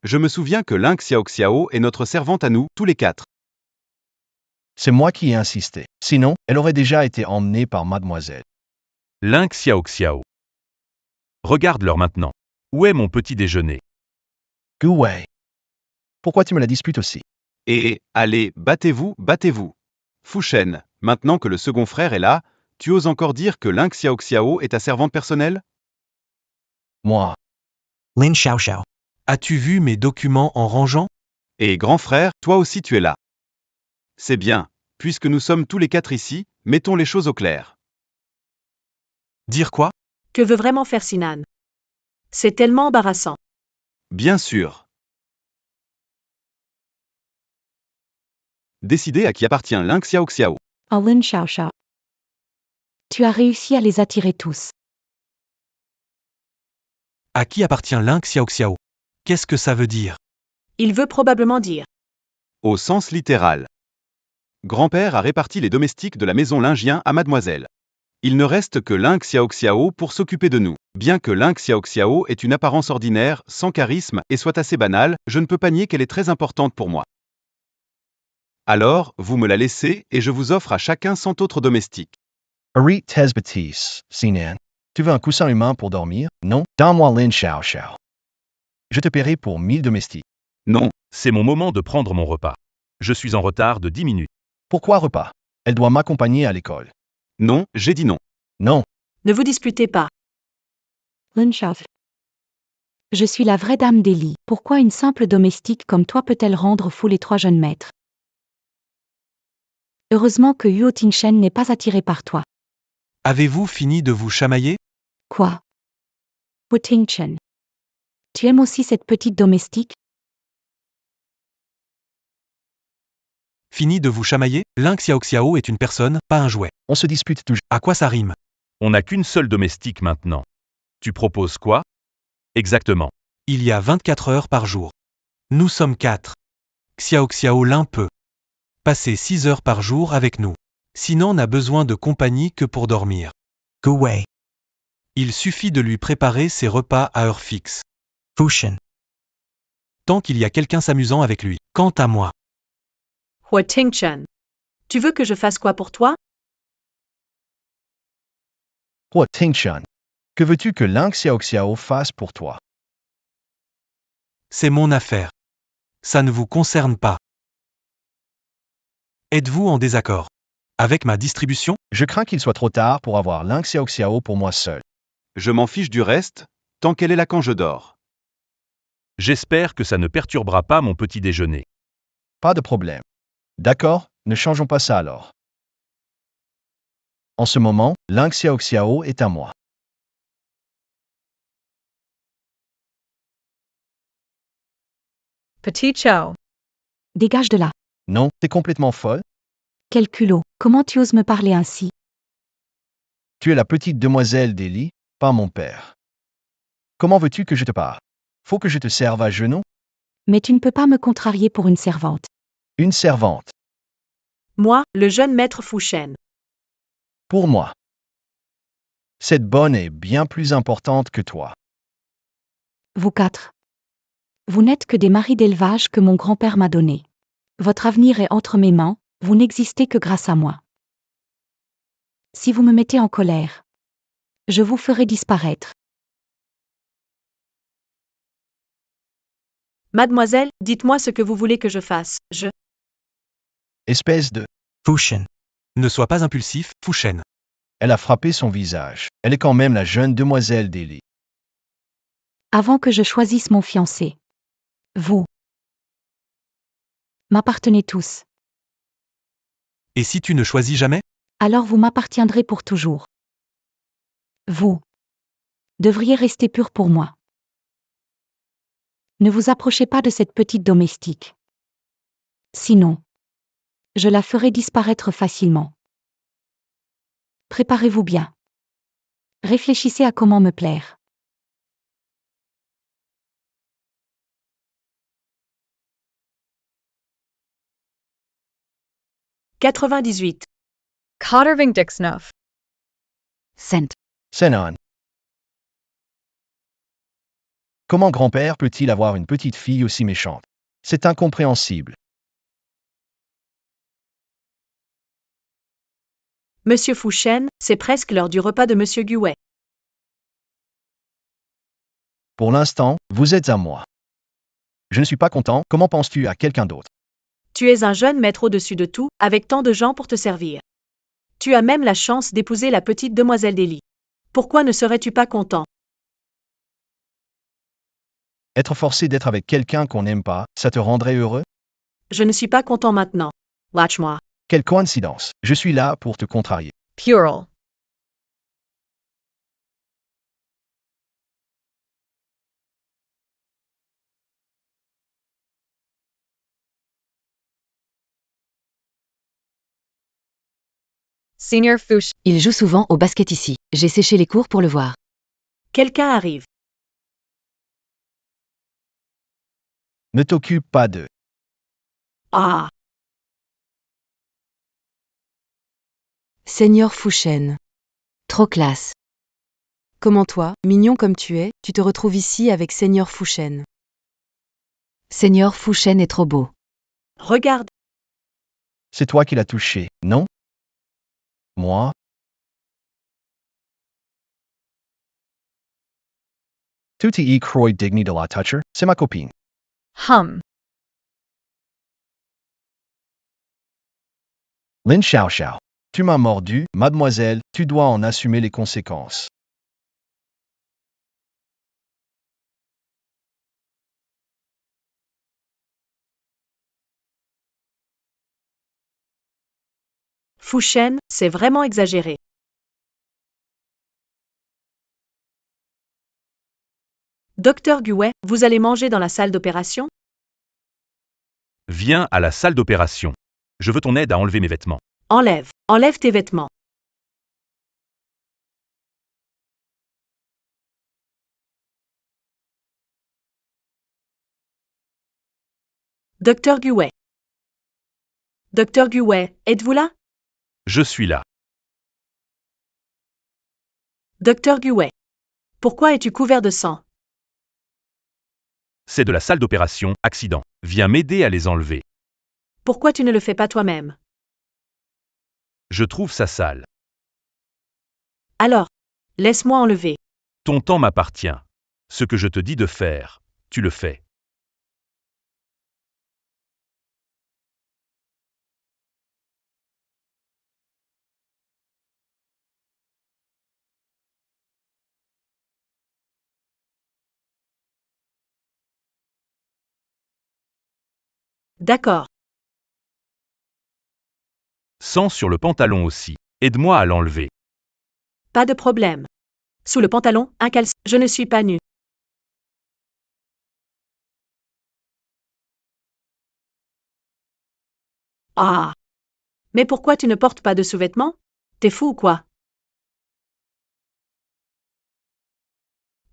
Je me souviens que Ling Xiao Xiao est notre servante à nous, tous les quatre. C'est moi qui ai insisté. Sinon, elle aurait déjà été emmenée par mademoiselle. Ling Xiao Xiao. Regarde-leur maintenant. Où est mon petit déjeuner? Gu Wei. Pourquoi tu me la disputes aussi? Et, allez, battez-vous, battez-vous. Fushen, maintenant que le second frère est là, tu oses encore dire que Ling Xiao Xiao est ta servante personnelle? Moi. Lin Xiao Xiao. As-tu vu mes documents en rangeant? Et grand frère, toi aussi tu es là. C'est bien, puisque nous sommes tous les quatre ici, mettons les choses au clair. Dire quoi? Que veut vraiment faire Sinan? C'est tellement embarrassant. Bien sûr. Décidez à qui appartient Ling Xiao Xiao. Oh Lin Xiao Xiao. Tu as réussi à les attirer tous. À qui appartient Ling Xiao Xiao? Qu'est-ce que ça veut dire? Il veut probablement dire. Au sens littéral. Grand-père a réparti les domestiques de la maison Lingien à mademoiselle. Il ne reste que Ling Xiao Xiao pour s'occuper de nous. Bien que Ling Xiao Xiao ait une apparence ordinaire, sans charisme, et soit assez banale, je ne peux pas nier qu'elle est très importante pour moi. Alors, vous me la laissez, et je vous offre à chacun 100 autres domestiques. Arrête tes bêtises, Sinan. Tu veux un coussin humain pour dormir? Non? Donne-moi Lin Xiao Xiao. Je te paierai pour 1000 domestiques. Non. C'est mon moment de prendre mon repas. Je suis en retard de 10 minutes. Pourquoi repas? Elle doit m'accompagner à l'école. Non, j'ai dit non. Non. Ne vous disputez pas. Lin Xiao. Je suis la vraie dame des lits. Pourquoi une simple domestique comme toi peut-elle rendre fou les 3 jeunes maîtres? Heureusement que Yuo Tingshen n'est pas attiré par toi. Avez-vous fini de vous chamailler? Quoi? Yuo Tingshen. Tu aimes aussi cette petite domestique? Fini de vous chamailler? Ling Xiao Xiao est une personne, pas un jouet. On se dispute toujours. À quoi ça rime? On n'a qu'une seule domestique maintenant. Tu proposes quoi? Exactement. Il y a 24 heures par jour. Nous sommes 4. Xiao Xiao Lin peut passer 6 heures par jour avec nous. Sinon n'a besoin de compagnie que pour dormir. Gu Wei. Il suffit de lui préparer ses repas à heure fixe. Fushen. Tant qu'il y a quelqu'un s'amusant avec lui. Quant à moi. Huatingchen. Tu veux que je fasse quoi pour toi? Hua Tingchan. Que veux-tu que Ling Xiaoxiao fasse pour toi? C'est mon affaire. Ça ne vous concerne pas. Êtes-vous en désaccord avec ma distribution? Je crains qu'il soit trop tard pour avoir Ling Xiaoxiao pour moi seul. Je m'en fiche du reste, tant qu'elle est là quand je dors. J'espère que ça ne perturbera pas mon petit déjeuner. Pas de problème. D'accord, ne changeons pas ça alors. En ce moment, Ling Xiaoxiao est à moi. Petit Chow. Dégage de là. Non, t'es complètement folle? Quel culot. Comment tu oses me parler ainsi? Tu es la petite demoiselle d'Eli, pas mon père. Comment veux-tu que je te parle? Faut que je te serve à genoux? Mais tu ne peux pas me contrarier pour une servante. Une servante. Moi, le jeune maître Fushen. Pour moi. Cette bonne est bien plus importante que toi. Vous quatre. Vous n'êtes que des maris d'élevage que mon grand-père m'a donnés. Votre avenir est entre mes mains, vous n'existez que grâce à moi. Si vous me mettez en colère, je vous ferai disparaître. Mademoiselle, dites-moi ce que vous voulez que je fasse. Espèce de... Fushen. Ne sois pas impulsif, Fushen. Elle a frappé son visage. Elle est quand même la jeune demoiselle d'Eli. Avant que je choisisse mon fiancé. Vous m'appartenez tous. Et si tu ne choisis jamais? Alors vous m'appartiendrez pour toujours. Vous devriez rester pur pour moi. Ne vous approchez pas de cette petite domestique. Sinon, je la ferai disparaître facilement. Préparez-vous bien. Réfléchissez à comment me plaire. « 98. Cotterving Dixnuff. Sent. Senon. Comment grand-père peut-il avoir une petite fille aussi méchante? C'est incompréhensible. Monsieur Fushen, c'est presque l'heure du repas de Monsieur Guet. Pour l'instant, vous êtes à moi. Je ne suis pas content, comment penses-tu à quelqu'un d'autre? Tu es un jeune maître au-dessus de tout, avec tant de gens pour te servir. Tu as même la chance d'épouser la petite demoiselle d'Eli. Pourquoi ne serais-tu pas content? Être forcé d'être avec quelqu'un qu'on n'aime pas, ça te rendrait heureux? Je ne suis pas content maintenant. Lâche-moi. Quelle coïncidence. Je suis là pour te contrarier. Pural. Senior Fush. Il joue souvent au basket ici. J'ai séché les cours pour le voir. Quelqu'un arrive. Ne t'occupe pas de... Ah! Seigneur Fushen. Trop classe. Comment toi, mignon comme tu es, tu te retrouves ici avec Seigneur Fushen? Seigneur Fushen est trop beau. Regarde. C'est toi qui l'as touché, non? Moi? Tuti e croy digni de la toucher, c'est ma copine. Hum. Lin Xiaoxiao. Tu m'as mordu, mademoiselle, tu dois en assumer les conséquences. Fushen, c'est vraiment exagéré. Docteur Guet, vous allez manger dans la salle d'opération? Viens à la salle d'opération. Je veux ton aide à enlever mes vêtements. Enlève tes vêtements. Docteur Guet. Docteur Guet, êtes-vous là? Je suis là. Docteur Guet. Pourquoi es-tu couvert de sang? C'est de la salle d'opération, accident. Viens m'aider à les enlever. Pourquoi tu ne le fais pas toi-même? Je trouve ça sale. Alors, laisse-moi enlever. Ton temps m'appartient. Ce que je te dis de faire, tu le fais. D'accord. Sang sur le pantalon aussi. Aide-moi à l'enlever. Pas de problème. Sous le pantalon, un caleçon. Je ne suis pas nue. Ah! Mais pourquoi tu ne portes pas de sous-vêtements? T'es fou ou quoi?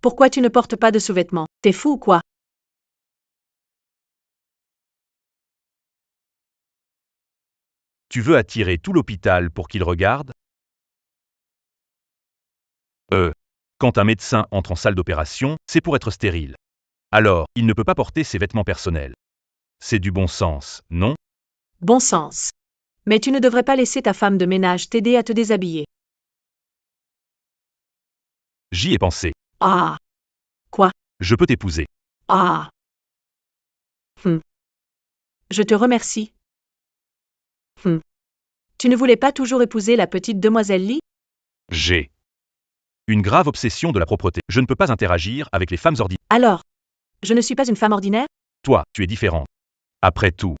Pourquoi tu ne portes pas de sous-vêtements? T'es fou ou quoi? Tu veux attirer tout l'hôpital pour qu'il regarde? Quand un médecin entre en salle d'opération, c'est pour être stérile. Alors, il ne peut pas porter ses vêtements personnels. C'est du bon sens, non? Bon sens. Mais tu ne devrais pas laisser ta femme de ménage t'aider à te déshabiller. J'y ai pensé. Ah! Quoi? Je peux t'épouser. Ah! Je te remercie. Tu ne voulais pas toujours épouser la petite demoiselle Lee? J'ai une grave obsession de la propreté. Je ne peux pas interagir avec les femmes ordinaires. Alors, je ne suis pas une femme ordinaire? Toi, tu es différente. Après tout,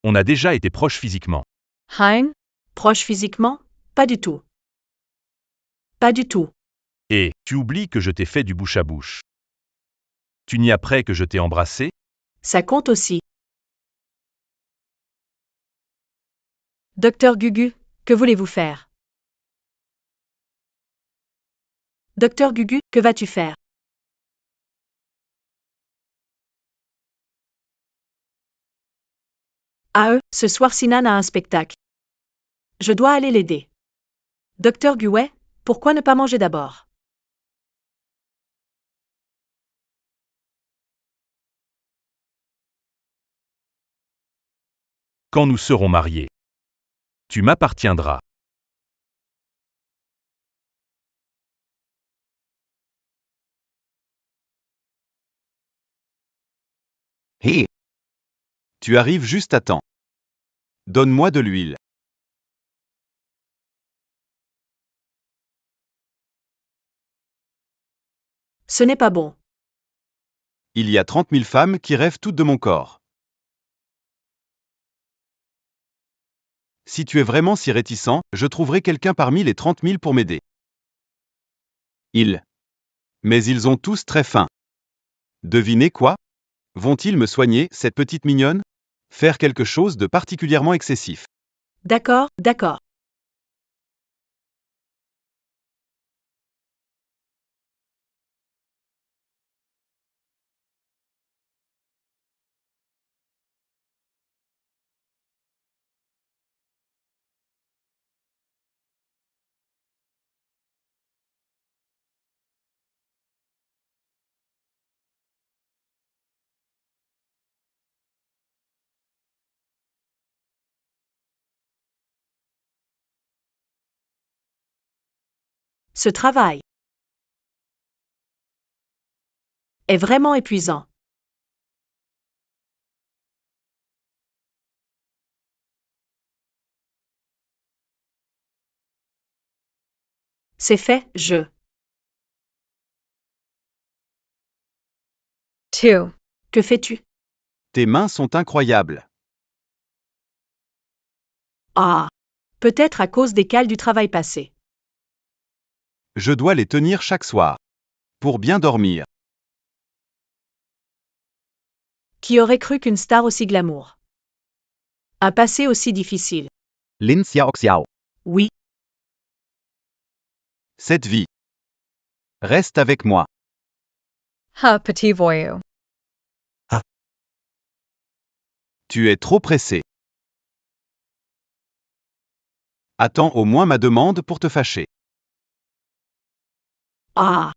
on a déjà été proches physiquement. Hein? Proche physiquement? Pas du tout. Pas du tout. Et tu oublies que je t'ai fait du bouche à bouche. Tu n'y après que je t'ai embrassé? Ça compte aussi. Docteur Gugu, que voulez-vous faire? Docteur Gugu, que vas-tu faire? Ce soir Sinan a un spectacle. Je dois aller l'aider. Docteur Guet, pourquoi ne pas manger d'abord? Quand nous serons mariés, tu m'appartiendras. Hé! Tu arrives juste à temps. Donne-moi de l'huile. Ce n'est pas bon. Il y a 30 000 femmes qui rêvent toutes de mon corps. Si tu es vraiment si réticent, je trouverai quelqu'un parmi les 30 000 pour m'aider. Mais ils ont tous très faim. Devinez quoi? Vont-ils me soigner, cette petite mignonne? Faire quelque chose de particulièrement excessif. D'accord, d'accord. Ce travail est vraiment épuisant. C'est fait, Two. Que fais-tu? Tes mains sont incroyables. Ah! Peut-être à cause des cales du travail passé. Je dois les tenir chaque soir. Pour bien dormir. Qui aurait cru qu'une star aussi glamour? Un passé aussi difficile. Lin Xiaoxiao. Oui, Cette vie. Reste avec moi. Ha petit voyou. Tu es trop pressé. Attends au moins ma demande pour te fâcher. ah!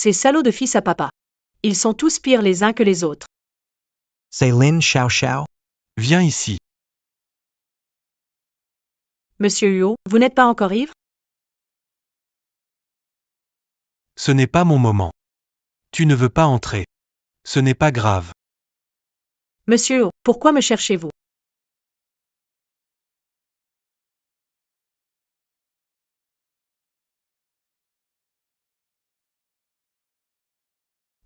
Ces salauds de fils à papa. Ils sont tous pires les uns que les autres. Say Lin Xiao Xiao. Viens ici. Monsieur Huo, vous n'êtes pas encore ivre? Ce n'est pas mon moment. Tu ne veux pas entrer. Ce n'est pas grave. Monsieur Huo, pourquoi me cherchez-vous?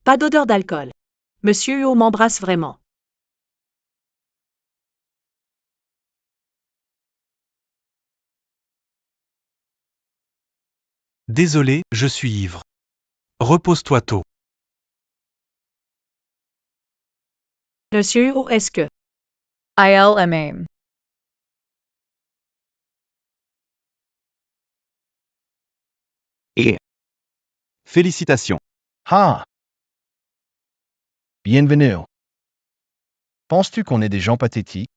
Pas d'odeur d'alcool. Monsieur Huo m'embrasse vraiment. Désolé, je suis ivre. Repose-toi tôt. Monsieur Huo, est-ce que... ILMAIM. Et félicitations. Ah! Bienvenue. Penses-tu qu'on est des gens pathétiques?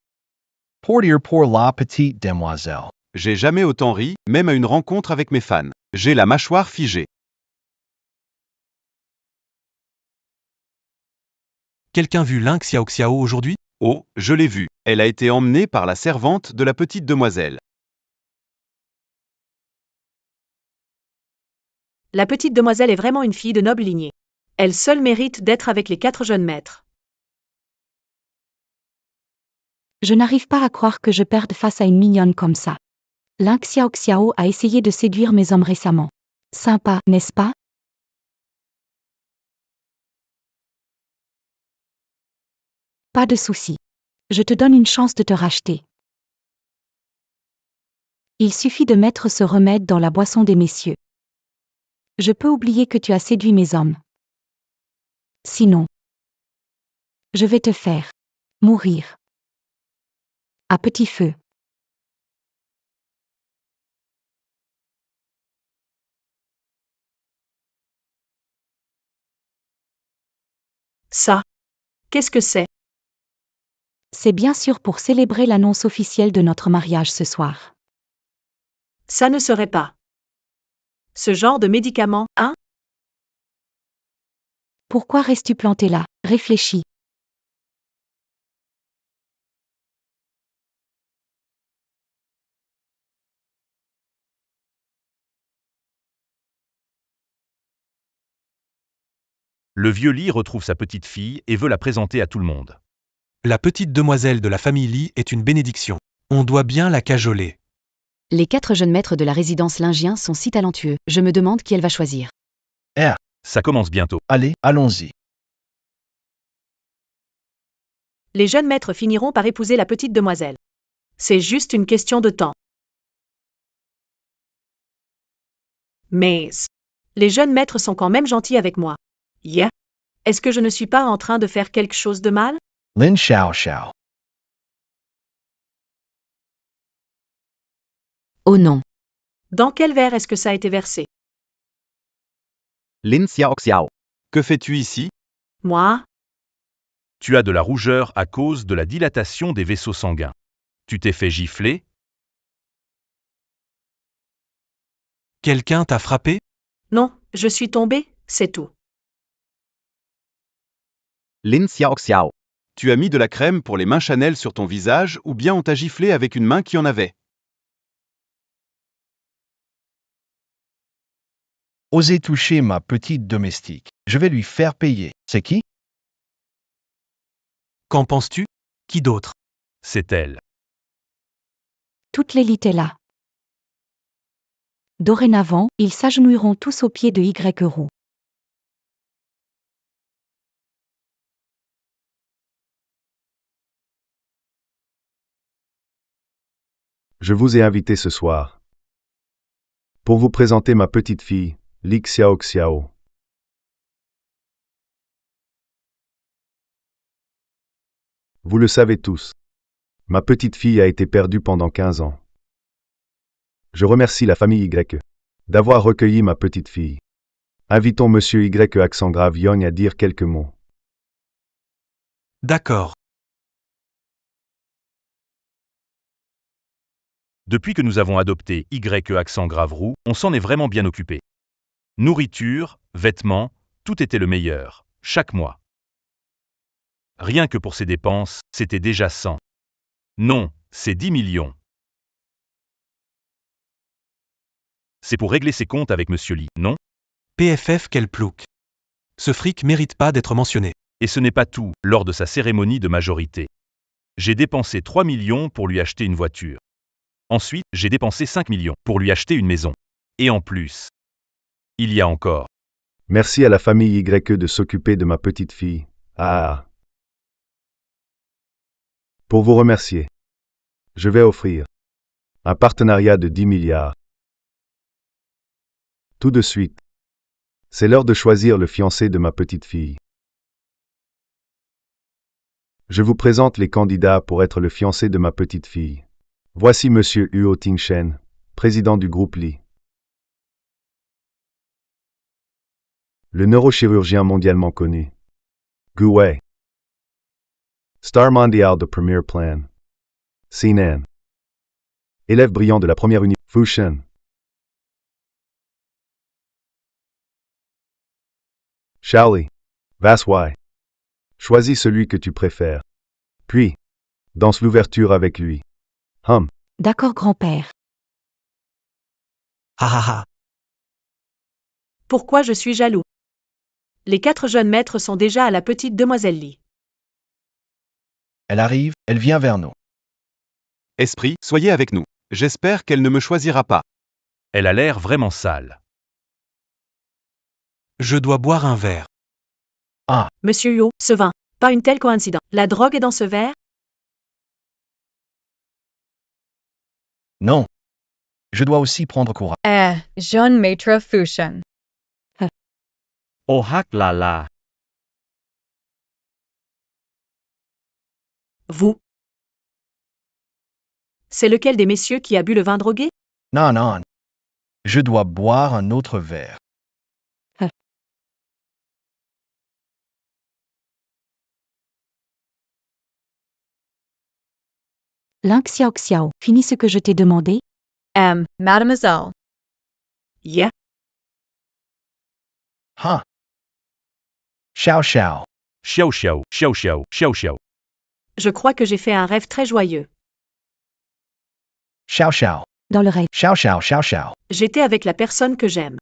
Pour la petite demoiselle. J'ai jamais autant ri, même à une rencontre avec mes fans. J'ai la mâchoire figée. Quelqu'un vu Ling Xiao Xiao aujourd'hui? Oh, je l'ai vue. Elle a été emmenée par la servante de la petite demoiselle. La petite demoiselle est vraiment une fille de noble lignée. Elle seule mérite d'être avec les 4 jeunes maîtres. Je n'arrive pas à croire que je perde face à une mignonne comme ça. Ling Xiao Xiao a essayé de séduire mes hommes récemment. Sympa, n'est-ce pas? Pas de souci. Je te donne une chance de te racheter. Il suffit de mettre ce remède dans la boisson des messieurs. Je peux oublier que tu as séduit mes hommes. Sinon, je vais te faire mourir. À petit feu. Ça. Qu'est-ce que c'est? C'est bien sûr pour célébrer l'annonce officielle de notre mariage ce soir. Ça ne serait pas. Ce genre de médicament, hein? Pourquoi restes-tu planté là? Réfléchis. Le vieux Li retrouve sa petite fille et veut la présenter à tout le monde. La petite demoiselle de la famille Li est une bénédiction. On doit bien la cajoler. Les 4 jeunes maîtres de la résidence Lingien sont si talentueux, je me demande qui elle va choisir. Ça commence bientôt. Allez, allons-y. Les jeunes maîtres finiront par épouser la petite demoiselle. C'est juste une question de temps. Mais les jeunes maîtres sont quand même gentils avec moi. Yeah. Est-ce que je ne suis pas en train de faire quelque chose de mal? Lin Xiao Xiao. Oh non. Dans quel verre est-ce que ça a été versé? Lin Xiao Xiao. Que fais-tu ici? Moi? Tu as de la rougeur à cause de la dilatation des vaisseaux sanguins. Tu t'es fait gifler? Quelqu'un t'a frappé? Non, je suis tombée, c'est tout. Lin Xiao Xiao. Tu as mis de la crème pour les mains Chanel sur ton visage ou bien on t'a giflé avec une main qui en avait? Osez toucher ma petite domestique. Je vais lui faire payer. C'est qui? Qu'en penses-tu? Qui d'autre? C'est elle. Toute l'élite est là. Dorénavant, ils s'agenouilleront tous aux pieds de Y Roux. Je vous ai invité ce soir pour vous présenter ma petite fille, Li Xiao Xiao. Vous le savez tous. Ma petite fille a été perdue pendant 15 ans. Je remercie la famille Y d'avoir recueilli ma petite fille. Invitons Monsieur Y accent grave Young à dire quelques mots. D'accord. Depuis que nous avons adopté Y accent grave roux, on s'en est vraiment bien occupé. Nourriture, vêtements, Tout était le meilleur, chaque mois. Rien que pour ses dépenses, c'était déjà 100. Non, c'est 10 millions. C'est pour régler ses comptes avec Monsieur Lee, non? PFF quel plouc. Ce fric mérite pas d'être mentionné. Et ce n'est pas tout, lors de sa cérémonie de majorité. J'ai dépensé 3 millions pour lui acheter une voiture. Ensuite, j'ai dépensé 5 millions pour lui acheter une maison. Et en plus, il y a encore. Merci à la famille YE de s'occuper de ma petite fille. Ah. Pour vous remercier, je vais offrir un partenariat de 10 milliards. Tout de suite. C'est l'heure de choisir le fiancé de ma petite fille. Je vous présente les candidats pour être le fiancé de ma petite fille. Voici Monsieur Huo Tingshen, président du groupe Lee. Le neurochirurgien mondialement connu. Gu Wei. Star mondial de Premier Plan. Sinan. Élève brillant de la première unité. Fu Shen. Shaoli. Vas Wai. Choisis celui que tu préfères. Puis, danse l'ouverture avec lui. D'accord, grand-père. Ha ha ha. Pourquoi je suis jaloux? Les 4 jeunes maîtres sont déjà à la petite demoiselle Lee. Elle arrive, elle vient vers nous. Esprit, soyez avec nous. J'espère qu'elle ne me choisira pas. Elle a l'air vraiment sale. Je dois boire un verre. Monsieur Yo, ce vin. Pas une telle coïncidence. La drogue est dans ce verre? Non. Je dois aussi prendre courage. Jeune maître Fushen. Oh hak la la. Vous. C'est lequel des messieurs qui a bu le vin drogué? Non, non. Je dois boire un autre verre. Ling Xiao Xiao, finis ce que je t'ai demandé? Mademoiselle. Yeah. Huh. Xiao Xiao. Xiao xiao, xiao xiao, xiao xiao. Je crois que j'ai fait un rêve très joyeux. Xiao Xiao. Dans le rêve. Xiao Xiao Xiao Xiao. J'étais avec la personne que j'aime.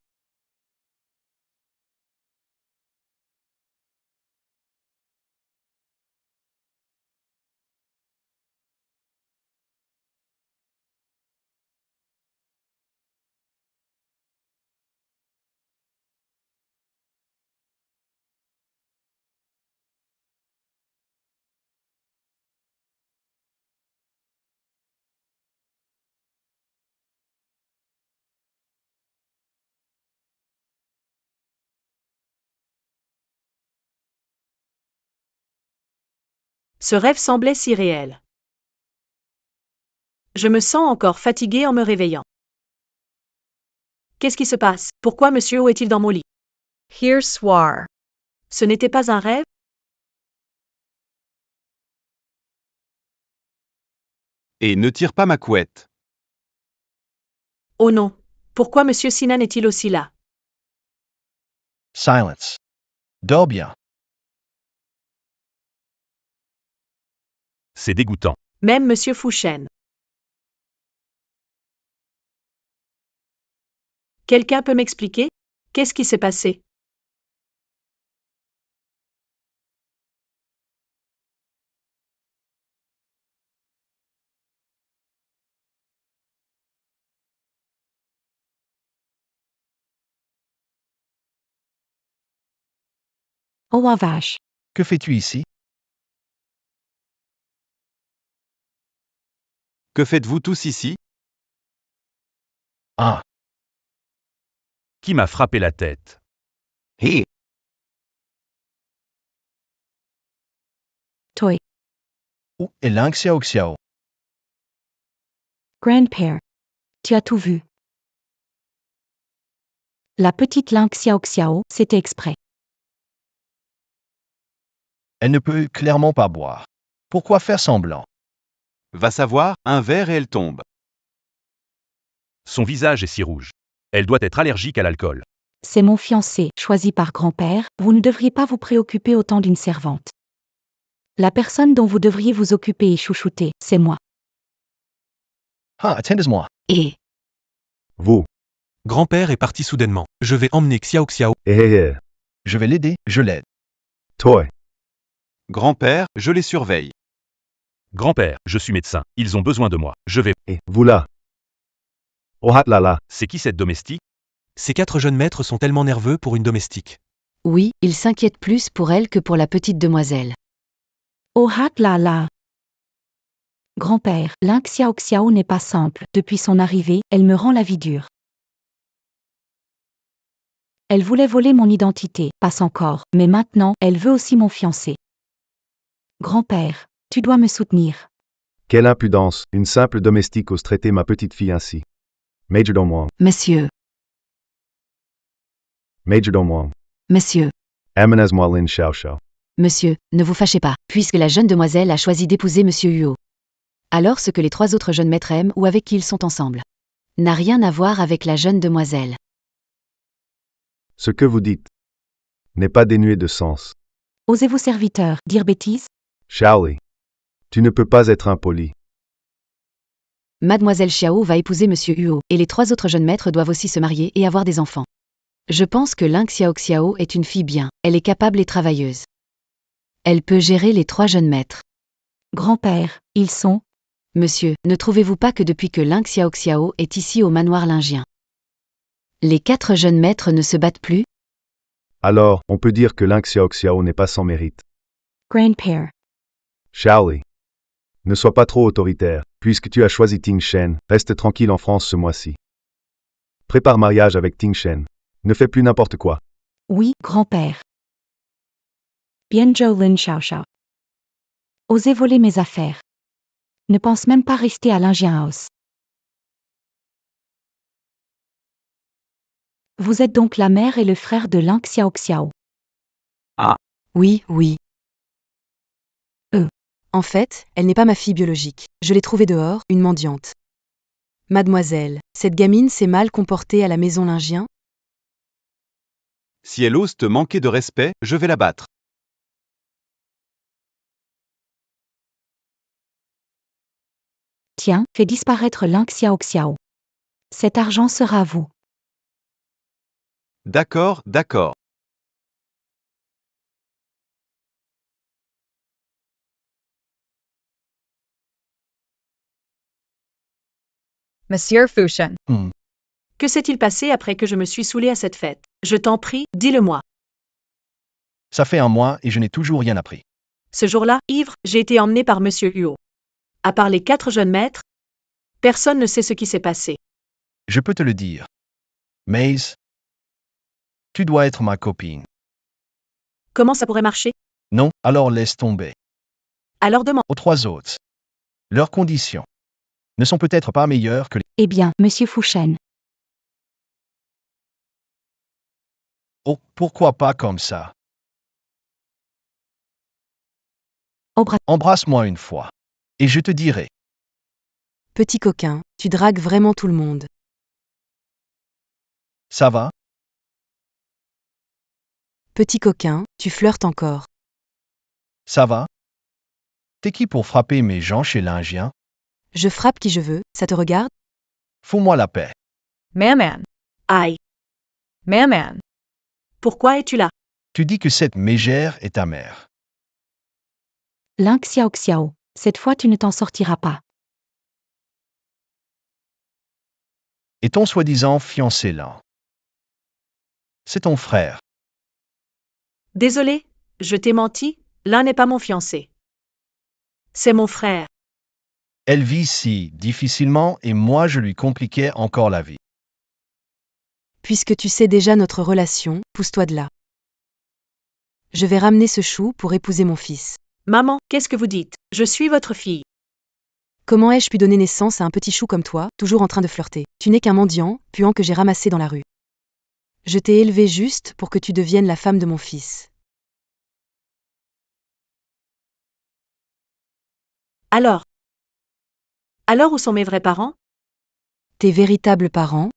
Ce rêve semblait si réel. Je me sens encore fatiguée en me réveillant. Qu'est-ce qui se passe? Pourquoi Monsieur O est-il dans mon lit? Hier soir. Ce n'était pas un rêve? Et ne tire pas ma couette. Oh non. Pourquoi Monsieur Sinan est-il aussi là? Silence. Dors bien. C'est dégoûtant. Même Monsieur Fushen. Quelqu'un peut m'expliquer? Qu'est-ce qui s'est passé? Oh la vache. Que fais-tu ici? Que faites-vous tous ici? Ah. Qui m'a frappé la tête? Hé! Toi. Où est Ling Xiao Xiao? Grand-père. Tu as tout vu. La petite Ling Xiao Xiao, c'était exprès. Elle ne peut clairement pas boire. Pourquoi faire semblant? Va savoir, un verre et elle tombe. Son visage est si rouge. Elle doit être allergique à l'alcool. C'est mon fiancé, choisi par grand-père, vous ne devriez pas vous préoccuper autant d'une servante. La personne dont vous devriez vous occuper et chouchouter, c'est moi. Ah, attendez-moi. Et Vous. Grand-père est parti soudainement. Je vais emmener Xiao Xiao. Je vais l'aider, je l'aide. Toi. Grand-père, je les surveille. Grand-père, je suis médecin. Ils ont besoin de moi. Je vais. Et vous là. Oh là là. C'est qui cette domestique? Ces 4 jeunes maîtres sont tellement nerveux pour une domestique. oui, il s'inquiète plus pour elle que pour la petite demoiselle. Oh hack là là. Grand-père, Lin Xiao Xiao n'est pas simple. Depuis son arrivée, elle me rend la vie dure. Elle voulait voler mon identité, passe encore, mais maintenant, elle veut aussi mon fiancé. Grand-père, tu dois me soutenir. Quelle impudence. Une simple domestique ose traiter ma petite fille ainsi. Majordome Wang. Monsieur, Majordome Wang. monsieur, Amenez-moi Lin Xiaoxiao. monsieur, ne vous fâchez pas, puisque la jeune demoiselle a choisi d'épouser monsieur Huo. Alors ce que les 3 autres jeunes maîtres aiment ou avec qui ils sont ensemble n'a rien à voir avec la jeune demoiselle. Ce que vous dites n'est pas dénué de sens. Osez-vous, serviteur, dire bêtise? Shaoli. Tu ne peux pas être impoli. Mademoiselle Xiao va épouser monsieur Huo, et les 3 autres jeunes maîtres doivent aussi se marier et avoir des enfants. Je pense que Lin Xiao Xiao est une fille bien, elle est capable et travailleuse. Elle peut gérer les 3 jeunes maîtres. Grand-père, ils sont... Monsieur, ne trouvez-vous pas que depuis que Lin Xiao Xiao est ici au manoir lingien, les 4 jeunes maîtres ne se battent plus? Alors, on peut dire que Lin Xiaoxiao n'est pas sans mérite. Grand-père. Shaoli. Ne sois pas trop autoritaire, puisque tu as choisi Ting Shen, reste tranquille en France ce mois-ci. Prépare mariage avec Ting Shen. Ne fais plus n'importe quoi. Oui, grand-père. Bienzhou Lin Xiaoxiao. Osez voler mes affaires. Ne pense même pas rester à l'Ingien House. Vous êtes donc la mère et le frère de Lin Xiao Xiao. Oui, oui. En fait, elle n'est pas ma fille biologique. Je l'ai trouvée dehors, une mendiante. Mademoiselle, cette gamine s'est mal comportée à la maison lingien? Si elle ose te manquer de respect, je vais la battre. Tiens, fais disparaître Lin Xiao Xiao. Cet argent sera à vous. D'accord, d'accord. Monsieur Fushen. Que s'est-il passé après que je me suis saoulée à cette fête? Je t'en prie, dis-le-moi. Ça fait un mois et je n'ai toujours rien appris. Ce jour-là, ivre, j'ai été emmenée par monsieur Huo. À part les 4 jeunes maîtres, personne ne sait ce qui s'est passé. Je peux te le dire. Maze, tu dois être ma copine. Comment ça pourrait marcher? Non, alors laisse tomber. Alors demande. Aux 3 autres. Leurs conditions ne sont peut-être pas meilleures que les... Eh bien, monsieur Fushen. Oh, pourquoi pas comme ça? Embrasse-moi une fois. Et je te dirai. Petit coquin, tu dragues vraiment tout le monde. Ça va? Petit coquin, tu flirtes encore. Ça va? T'es qui pour frapper mes gens chez l'Ingien? Je frappe qui je veux, ça te regarde? Fous-moi la paix. Maman. Aïe. Maman. Pourquoi es-tu là? Tu dis que cette mégère est ta mère. Lin Xiao Xiao, cette fois tu ne t'en sortiras pas. Et ton soi-disant fiancé là? C'est ton frère. Désolé, je t'ai menti, l'un n'est pas mon fiancé. C'est mon frère. Elle vit si difficilement et moi je lui compliquais encore la vie. Puisque tu sais déjà notre relation, pousse-toi de là. Je vais ramener ce chou pour épouser mon fils. Maman, qu'est-ce que vous dites? Je suis votre fille. Comment ai-je pu donner naissance à un petit chou comme toi, toujours en train de flirter? Tu n'es qu'un mendiant, puant que j'ai ramassé dans la rue. Je t'ai élevé juste pour que tu deviennes la femme de mon fils. Alors où sont mes vrais parents? Tes véritables parents?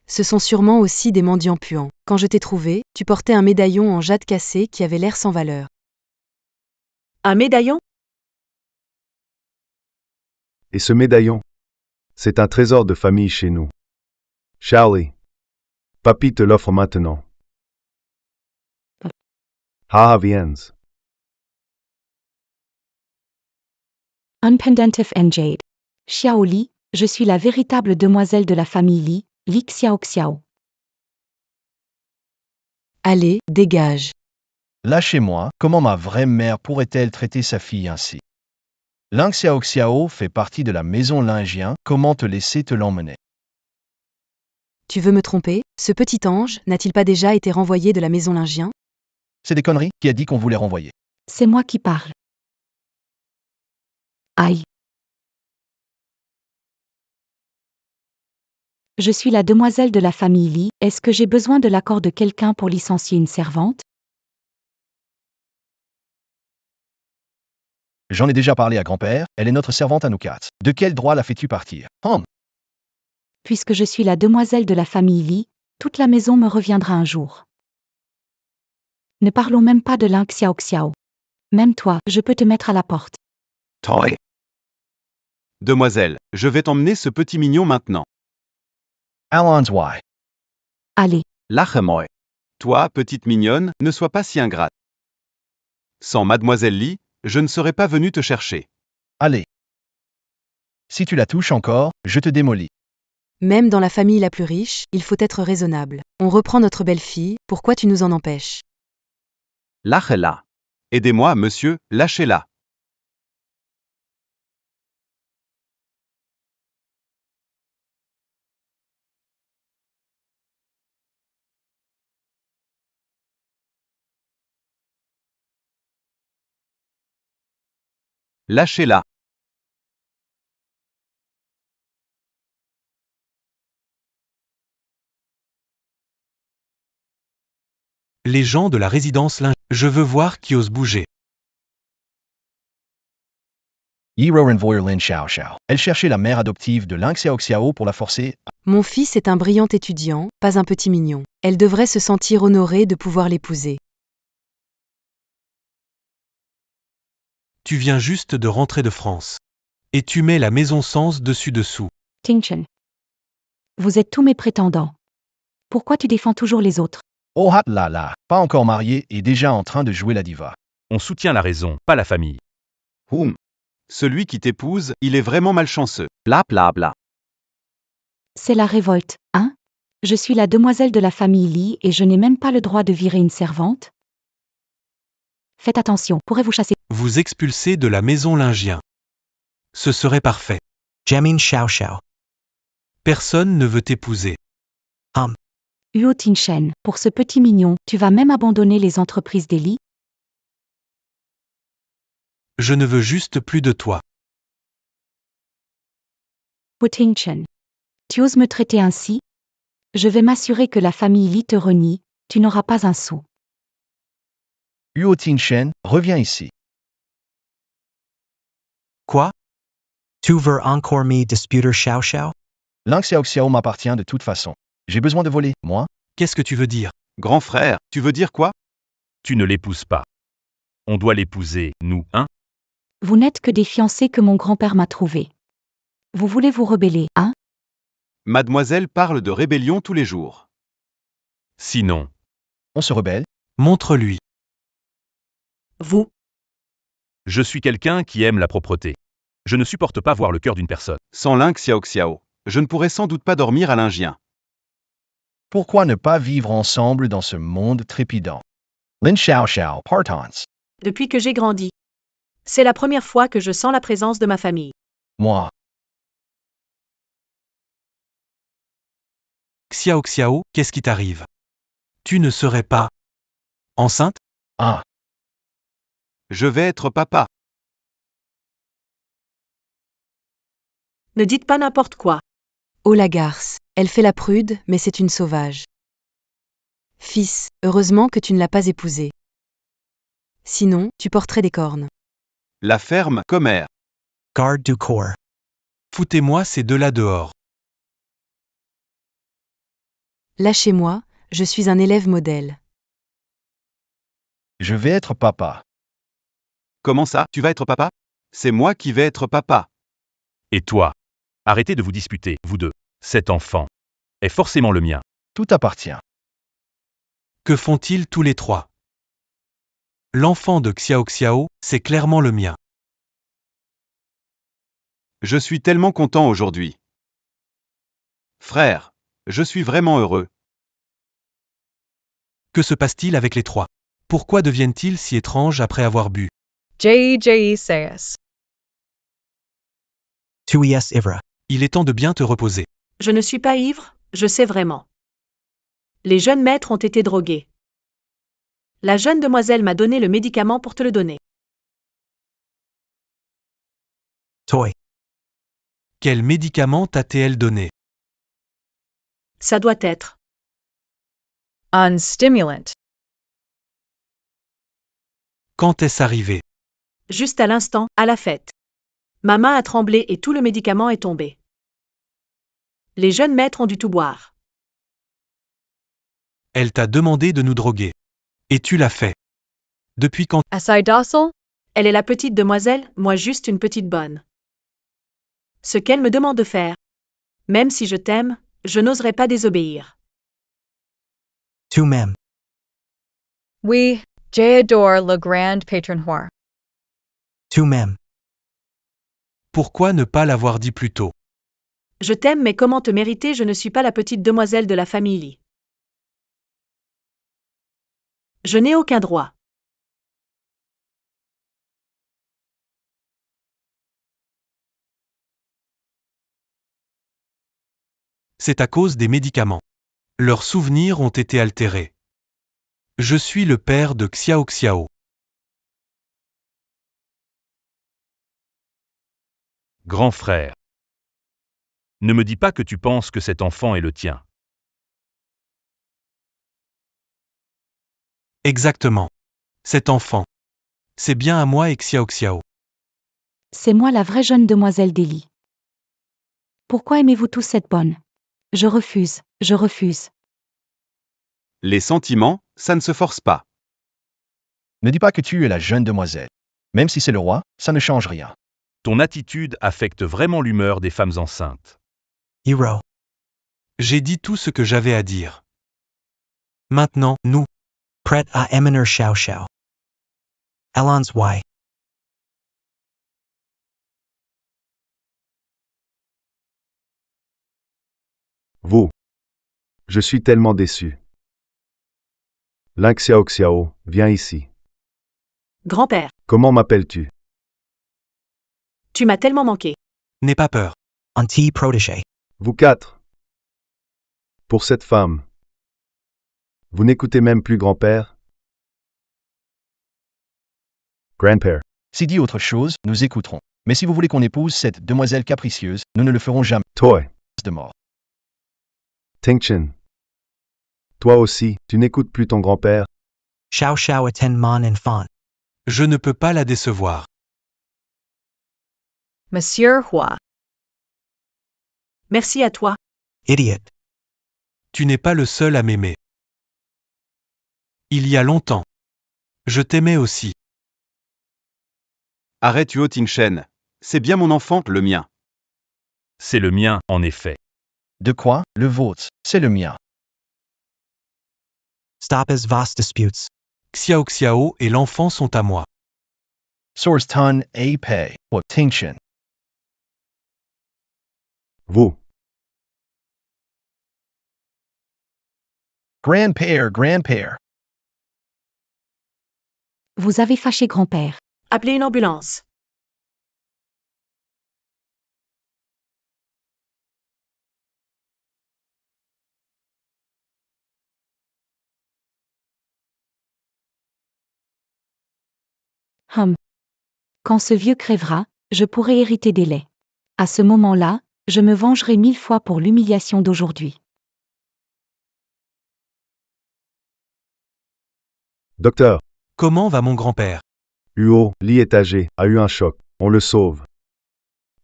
Ce sont sûrement aussi des mendiants puants. Quand je t'ai trouvé, tu portais un médaillon en jade cassé qui avait l'air sans valeur. Un médaillon? Et ce médaillon? C'est un trésor de famille chez nous. Charlie. Papy te l'offre maintenant. Ha viens. Un pendentif en jade. Xiao Li, je suis la véritable demoiselle de la famille Li, Li Xiao Xiao. Allez, dégage. Lâchez-moi, comment ma vraie mère pourrait-elle traiter sa fille ainsi? Ling Xiao Xiao fait partie de la maison Lingien, comment te laisser te l'emmener? Tu veux me tromper? Ce petit ange n'a-t-il pas déjà été renvoyé de la maison Lingien? C'est des conneries, qui a dit qu'on voulait renvoyer? C'est moi qui parle. Aïe. Je suis la demoiselle de la famille Li, est-ce que j'ai besoin de l'accord de quelqu'un pour licencier une servante? J'en ai déjà parlé à grand-père, elle est notre servante à nous quatre. De quel droit la fais-tu partir? Puisque je suis la demoiselle de la famille Li, toute la maison me reviendra un jour. Ne parlons même pas de Ling Xiao Xiao. Même toi, je peux te mettre à la porte. Toy. Demoiselle, je vais t'emmener ce petit mignon maintenant. Allons y. Allez, Lache-moi. Toi, petite mignonne, ne sois pas si ingrate. Sans Mademoiselle Li, je ne serais pas venu te chercher. Allez. Si tu la touches encore, je te démolis. Même dans la famille la plus riche, il faut être raisonnable. On reprend notre belle-fille, pourquoi tu nous en empêches? Lâchez-la. Aidez-moi, monsieur, lâchez-la. Lâchez-la. Les gens de la résidence Lingien. Je veux voir qui ose bouger. Yiro renvoyer Lin Xiao Xiao. Elle cherchait la mère adoptive de Ling Xiao Xiao pour la forcer. Mon fils est un brillant étudiant, pas un petit mignon. Elle devrait se sentir honorée de pouvoir l'épouser. Tu viens juste de rentrer de France. Et tu mets la maison Sens dessus-dessous. Tingchen. Vous êtes tous mes prétendants. Pourquoi tu défends toujours les autres? Oh là là, pas encore marié et déjà en train de jouer la diva. On soutient la raison, pas la famille. Celui qui t'épouse, il est vraiment malchanceux. Bla bla bla. C'est la révolte, hein? Je suis la demoiselle de la famille Li et je n'ai même pas le droit de virer une servante? Faites attention, pourrez vous chasser. Vous expulsez de la maison Lingien. Ce serait parfait. Jamin Xiao Xiao. Personne ne veut t'épouser. Huo Tingchen, pour ce petit mignon, tu vas même abandonner les entreprises des Li? Je ne veux juste plus de toi. Huo Tingchen. Tu oses me traiter ainsi? Je vais m'assurer que la famille Li te renie, tu n'auras pas un sou. Huo Tingshen, reviens ici. Quoi? Tu veux encore me disputer Xiao Xiao? Ling Xiao Xiao m'appartient de toute façon. J'ai besoin de voler, moi? Qu'est-ce que tu veux dire? Grand frère, tu veux dire quoi? Tu ne l'épouses pas. On doit l'épouser, nous, hein? Vous n'êtes que des fiancés que mon grand-père m'a trouvés. Vous voulez vous rebeller, hein? Mademoiselle parle de rébellion tous les jours. Sinon, On se rebelle? Montre-lui. Vous. je suis quelqu'un qui aime la propreté. Je ne supporte pas voir le cœur d'une personne. Sans Ling Xiao Xiao, je ne pourrais sans doute pas dormir à Lingien. Pourquoi ne pas vivre ensemble dans ce monde trépidant? Lin Xiao Xiao, partance. Depuis que j'ai grandi. C'est la première fois que je sens la présence de ma famille. Moi. Xiao Xiao, qu'est-ce qui t'arrive? Tu ne serais pas enceinte? Ah. Je vais être papa. Ne dites pas n'importe quoi. Oh la garce, elle fait la prude, mais c'est une sauvage. Fils, heureusement que tu ne l'as pas épousée. Sinon, tu porterais des cornes. La ferme, commère. Garde du corps. Foutez-moi ces deux-là dehors. Lâchez-moi, je suis un élève modèle. Je vais être papa. Comment ça, tu vas être papa? C'est moi qui vais être papa. Et toi? Arrêtez de vous disputer, vous deux. Cet enfant est forcément le mien. Tout appartient. Que font-ils tous les trois? L'enfant de Xiao Xiao, c'est clairement le mien. Je suis tellement content aujourd'hui. Frère, je suis vraiment heureux. Que se passe-t-il avec les trois? Pourquoi deviennent-ils si étranges après avoir bu? J.E.J.E. Sayas. Tuies ivra. Il est temps de bien te reposer. Je ne suis pas ivre, je sais vraiment. Les jeunes maîtres ont été drogués. La jeune demoiselle m'a donné le médicament pour te le donner. Toi. Quel médicament t'a-t-elle donné? Ça doit être. Un stimulant. Quand est-ce arrivé? Juste à l'instant, à la fête. Ma main a tremblé et tout le médicament est tombé. Les jeunes maîtres ont dû tout boire. Elle t'a demandé de nous droguer. Et tu l'as fait. Depuis quand? Asai docile? Elle est la petite demoiselle, moi juste une petite bonne. Ce qu'elle me demande de faire. Même si je t'aime, je n'oserais pas désobéir. Tu m'aimes. Oui, j'adore le grand patron roi. Tu m'aimes. Pourquoi ne pas l'avoir dit plus tôt? Je t'aime mais comment te mériter, je ne suis pas la petite demoiselle de la famille Lee. Je n'ai aucun droit. C'est à cause des médicaments. Leurs souvenirs ont été altérés. Je suis le père de Xiao Xiao. Grand frère. Ne me dis pas que tu penses que cet enfant est le tien. Exactement. Cet enfant. C'est bien à moi et Xiao Xiao. C'est moi la vraie jeune demoiselle d'Élie. Pourquoi aimez-vous tous cette bonne? Je refuse, je refuse. Les sentiments, ça ne se force pas. Ne dis pas que tu es la jeune demoiselle. Même si c'est le roi, ça ne change rien. Ton attitude affecte vraiment l'humeur des femmes enceintes. Hero. J'ai dit tout ce que j'avais à dire. Maintenant, nous. Pret a eminer shao shao. Alans y. Vous. Je suis tellement déçu. Lin Xiao Xiao, viens ici. Grand-père, Comment m'appelles-tu? tu m'as tellement manqué. N'aie pas peur. Anti protégé. Vous quatre. Pour cette femme. Vous n'écoutez même plus grand-père? Grandpère. Si dit autre chose, nous écouterons. Mais si vous voulez qu'on épouse cette demoiselle capricieuse, nous ne le ferons jamais. Toi. De mort. Tingchen. Toi aussi, tu n'écoutes plus ton grand-père? Shao shao aten mon enfant. Je ne peux pas la décevoir. Monsieur Hua. Merci à toi. Idiot. Tu n'es pas le seul à m'aimer. Il y a longtemps. Je t'aimais aussi. Arrête Huo Tingchen. C'est bien mon enfant, le mien. C'est le mien, en effet. De quoi? Le vôtre. C'est le mien. Stop as vos disputes. Xiao Xiao et l'enfant sont à moi. Source ton a pay. Ou Tingchen. Vous. Grandpère, grandpère. Vous avez fâché grand-père. Appelez une ambulance. Quand ce vieux crèvera, je pourrai hériter des laits. À ce moment-là, je me vengerai 1000 fois pour l'humiliation d'aujourd'hui. Docteur. Comment va mon grand-père? Huo, Li est âgé, a eu un choc. On le sauve.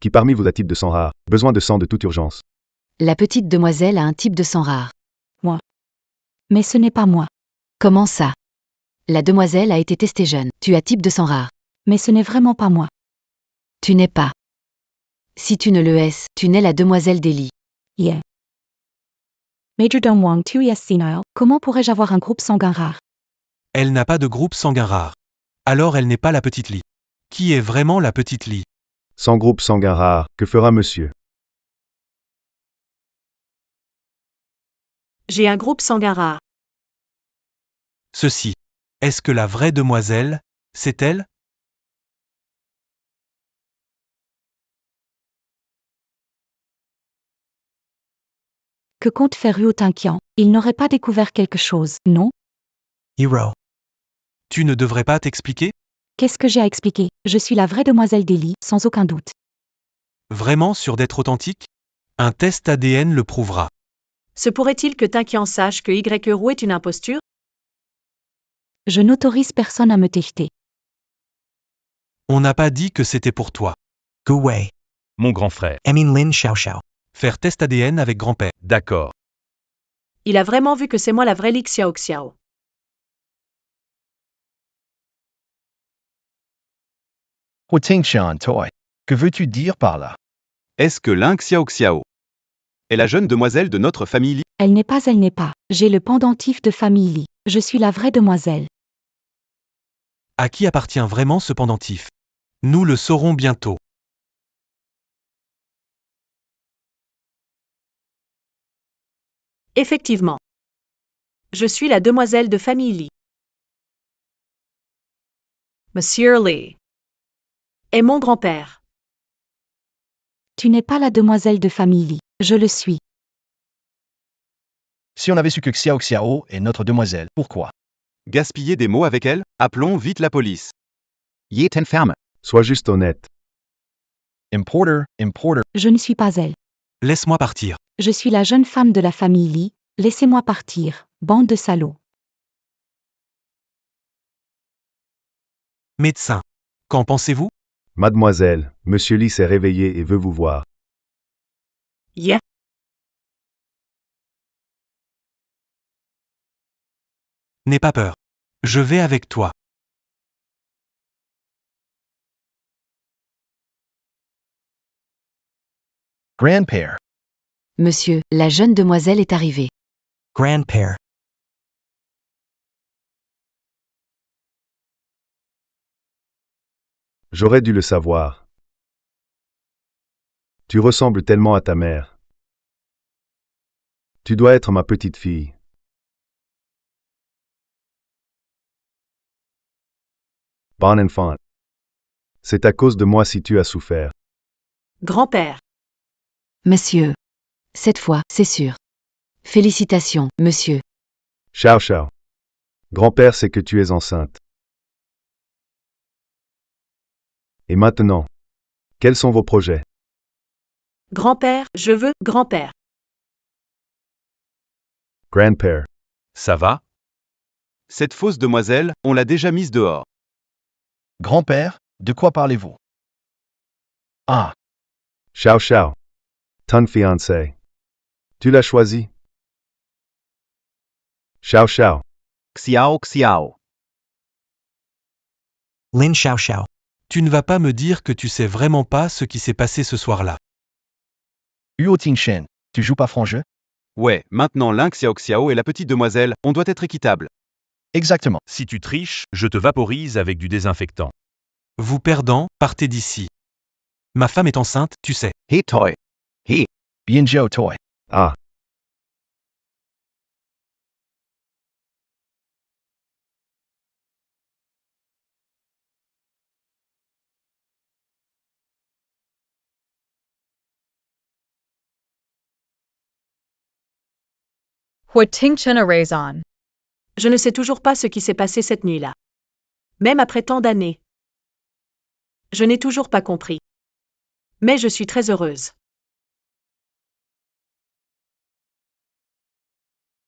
Qui parmi vous a type de sang rare? Besoin de sang de toute urgence. La petite demoiselle a un type de sang rare. Moi. Mais ce n'est pas moi. Comment ça? La demoiselle a été testée jeune. Tu as type de sang rare. Mais ce n'est vraiment pas moi. Tu n'es pas. Si tu ne le es, tu n'es la demoiselle Daly. Yeah. Majordome Wang Tu es senile. Comment pourrais-je avoir un groupe sanguin rare? Elle n'a pas de groupe sanguin rare. Alors elle n'est pas la petite Lee. Qui est vraiment la petite Lee? Sans groupe sanguin rare, que fera monsieur? J'ai un groupe sanguin rare. Ceci. Est-ce que la vraie demoiselle, c'est elle? Que compte faire Ruo Tinqian? Il n'aurait pas découvert quelque chose, non? Hero. Tu ne devrais pas t'expliquer? Qu'est-ce que j'ai à expliquer? Je suis la vraie demoiselle Daly, sans aucun doute. Vraiment sûr d'être authentique? Un test ADN le prouvera. Se pourrait-il que Tinqian sache que Y est une imposture? Je n'autorise personne à me tester. On n'a pas dit que c'était pour toi. Gu Wei. Mon grand frère. Emin Lin Xiaoxiao. Faire test ADN avec grand-père. D'accord. Il a vraiment vu que c'est moi la vraie Li Xiaoxiao. Huitingxian Toi. Que veux-tu dire par là? Est-ce que Ling Xiaoxiao est la jeune demoiselle de notre famille Li? Elle n'est pas, elle n'est pas. J'ai le pendentif de famille Li. Je suis la vraie demoiselle. À qui appartient vraiment ce pendentif? Nous le saurons bientôt. Effectivement. Je suis la demoiselle de famille Li. Monsieur Li est mon grand-père. Tu n'es pas la demoiselle de famille Li. Je le suis. Si on avait su que Xiao Xiao est notre demoiselle, pourquoi? Gaspiller des mots avec elle? Appelons vite la police. Yeten ferme. Sois juste honnête. Importer. Je ne suis pas elle. Laisse-moi partir. Je suis la jeune femme de la famille Li. Laissez-moi partir, bande de salauds. Médecin. Qu'en pensez-vous? Mademoiselle, monsieur Lee s'est réveillé et veut vous voir. Yeah. N'aie pas peur. Je vais avec toi. Grand-père. Monsieur, la jeune demoiselle est arrivée. Grandpère. J'aurais dû le savoir. Tu ressembles tellement à ta mère. Tu dois être ma petite fille. Bon enfant. C'est à cause de moi si tu as souffert. Grand-père. Monsieur. Cette fois, c'est sûr. Félicitations, monsieur. Ciao ciao. Grand-père sait que tu es enceinte. Et maintenant, quels sont vos projets? Grand-père, je veux, grand-père. Grand-père. Ça va? Cette fausse demoiselle, on l'a déjà mise dehors. Grand-père, de quoi parlez-vous? Ah, Ciao ciao. Ton fiancé. Tu l'as choisi? Ciao ciao. Xiao Xiao. Lin Xiaoxiao. Tu ne vas pas me dire que tu sais vraiment pas ce qui s'est passé ce soir-là. Huo Tingshen, tu joues pas franc jeu? Ouais, maintenant Ling Xiaoxiao est la petite demoiselle, on doit être équitable. Exactement. Si tu triches, je te vaporise avec du désinfectant. Vous perdants, partez d'ici. Ma femme est enceinte, tu sais. Hey Toy. Hey. Bienjiao Toi. Ah. Huitingchen a raison. Je ne sais toujours pas ce qui s'est passé cette nuit-là. Même après tant d'années. Je n'ai toujours pas compris. Mais je suis très heureuse.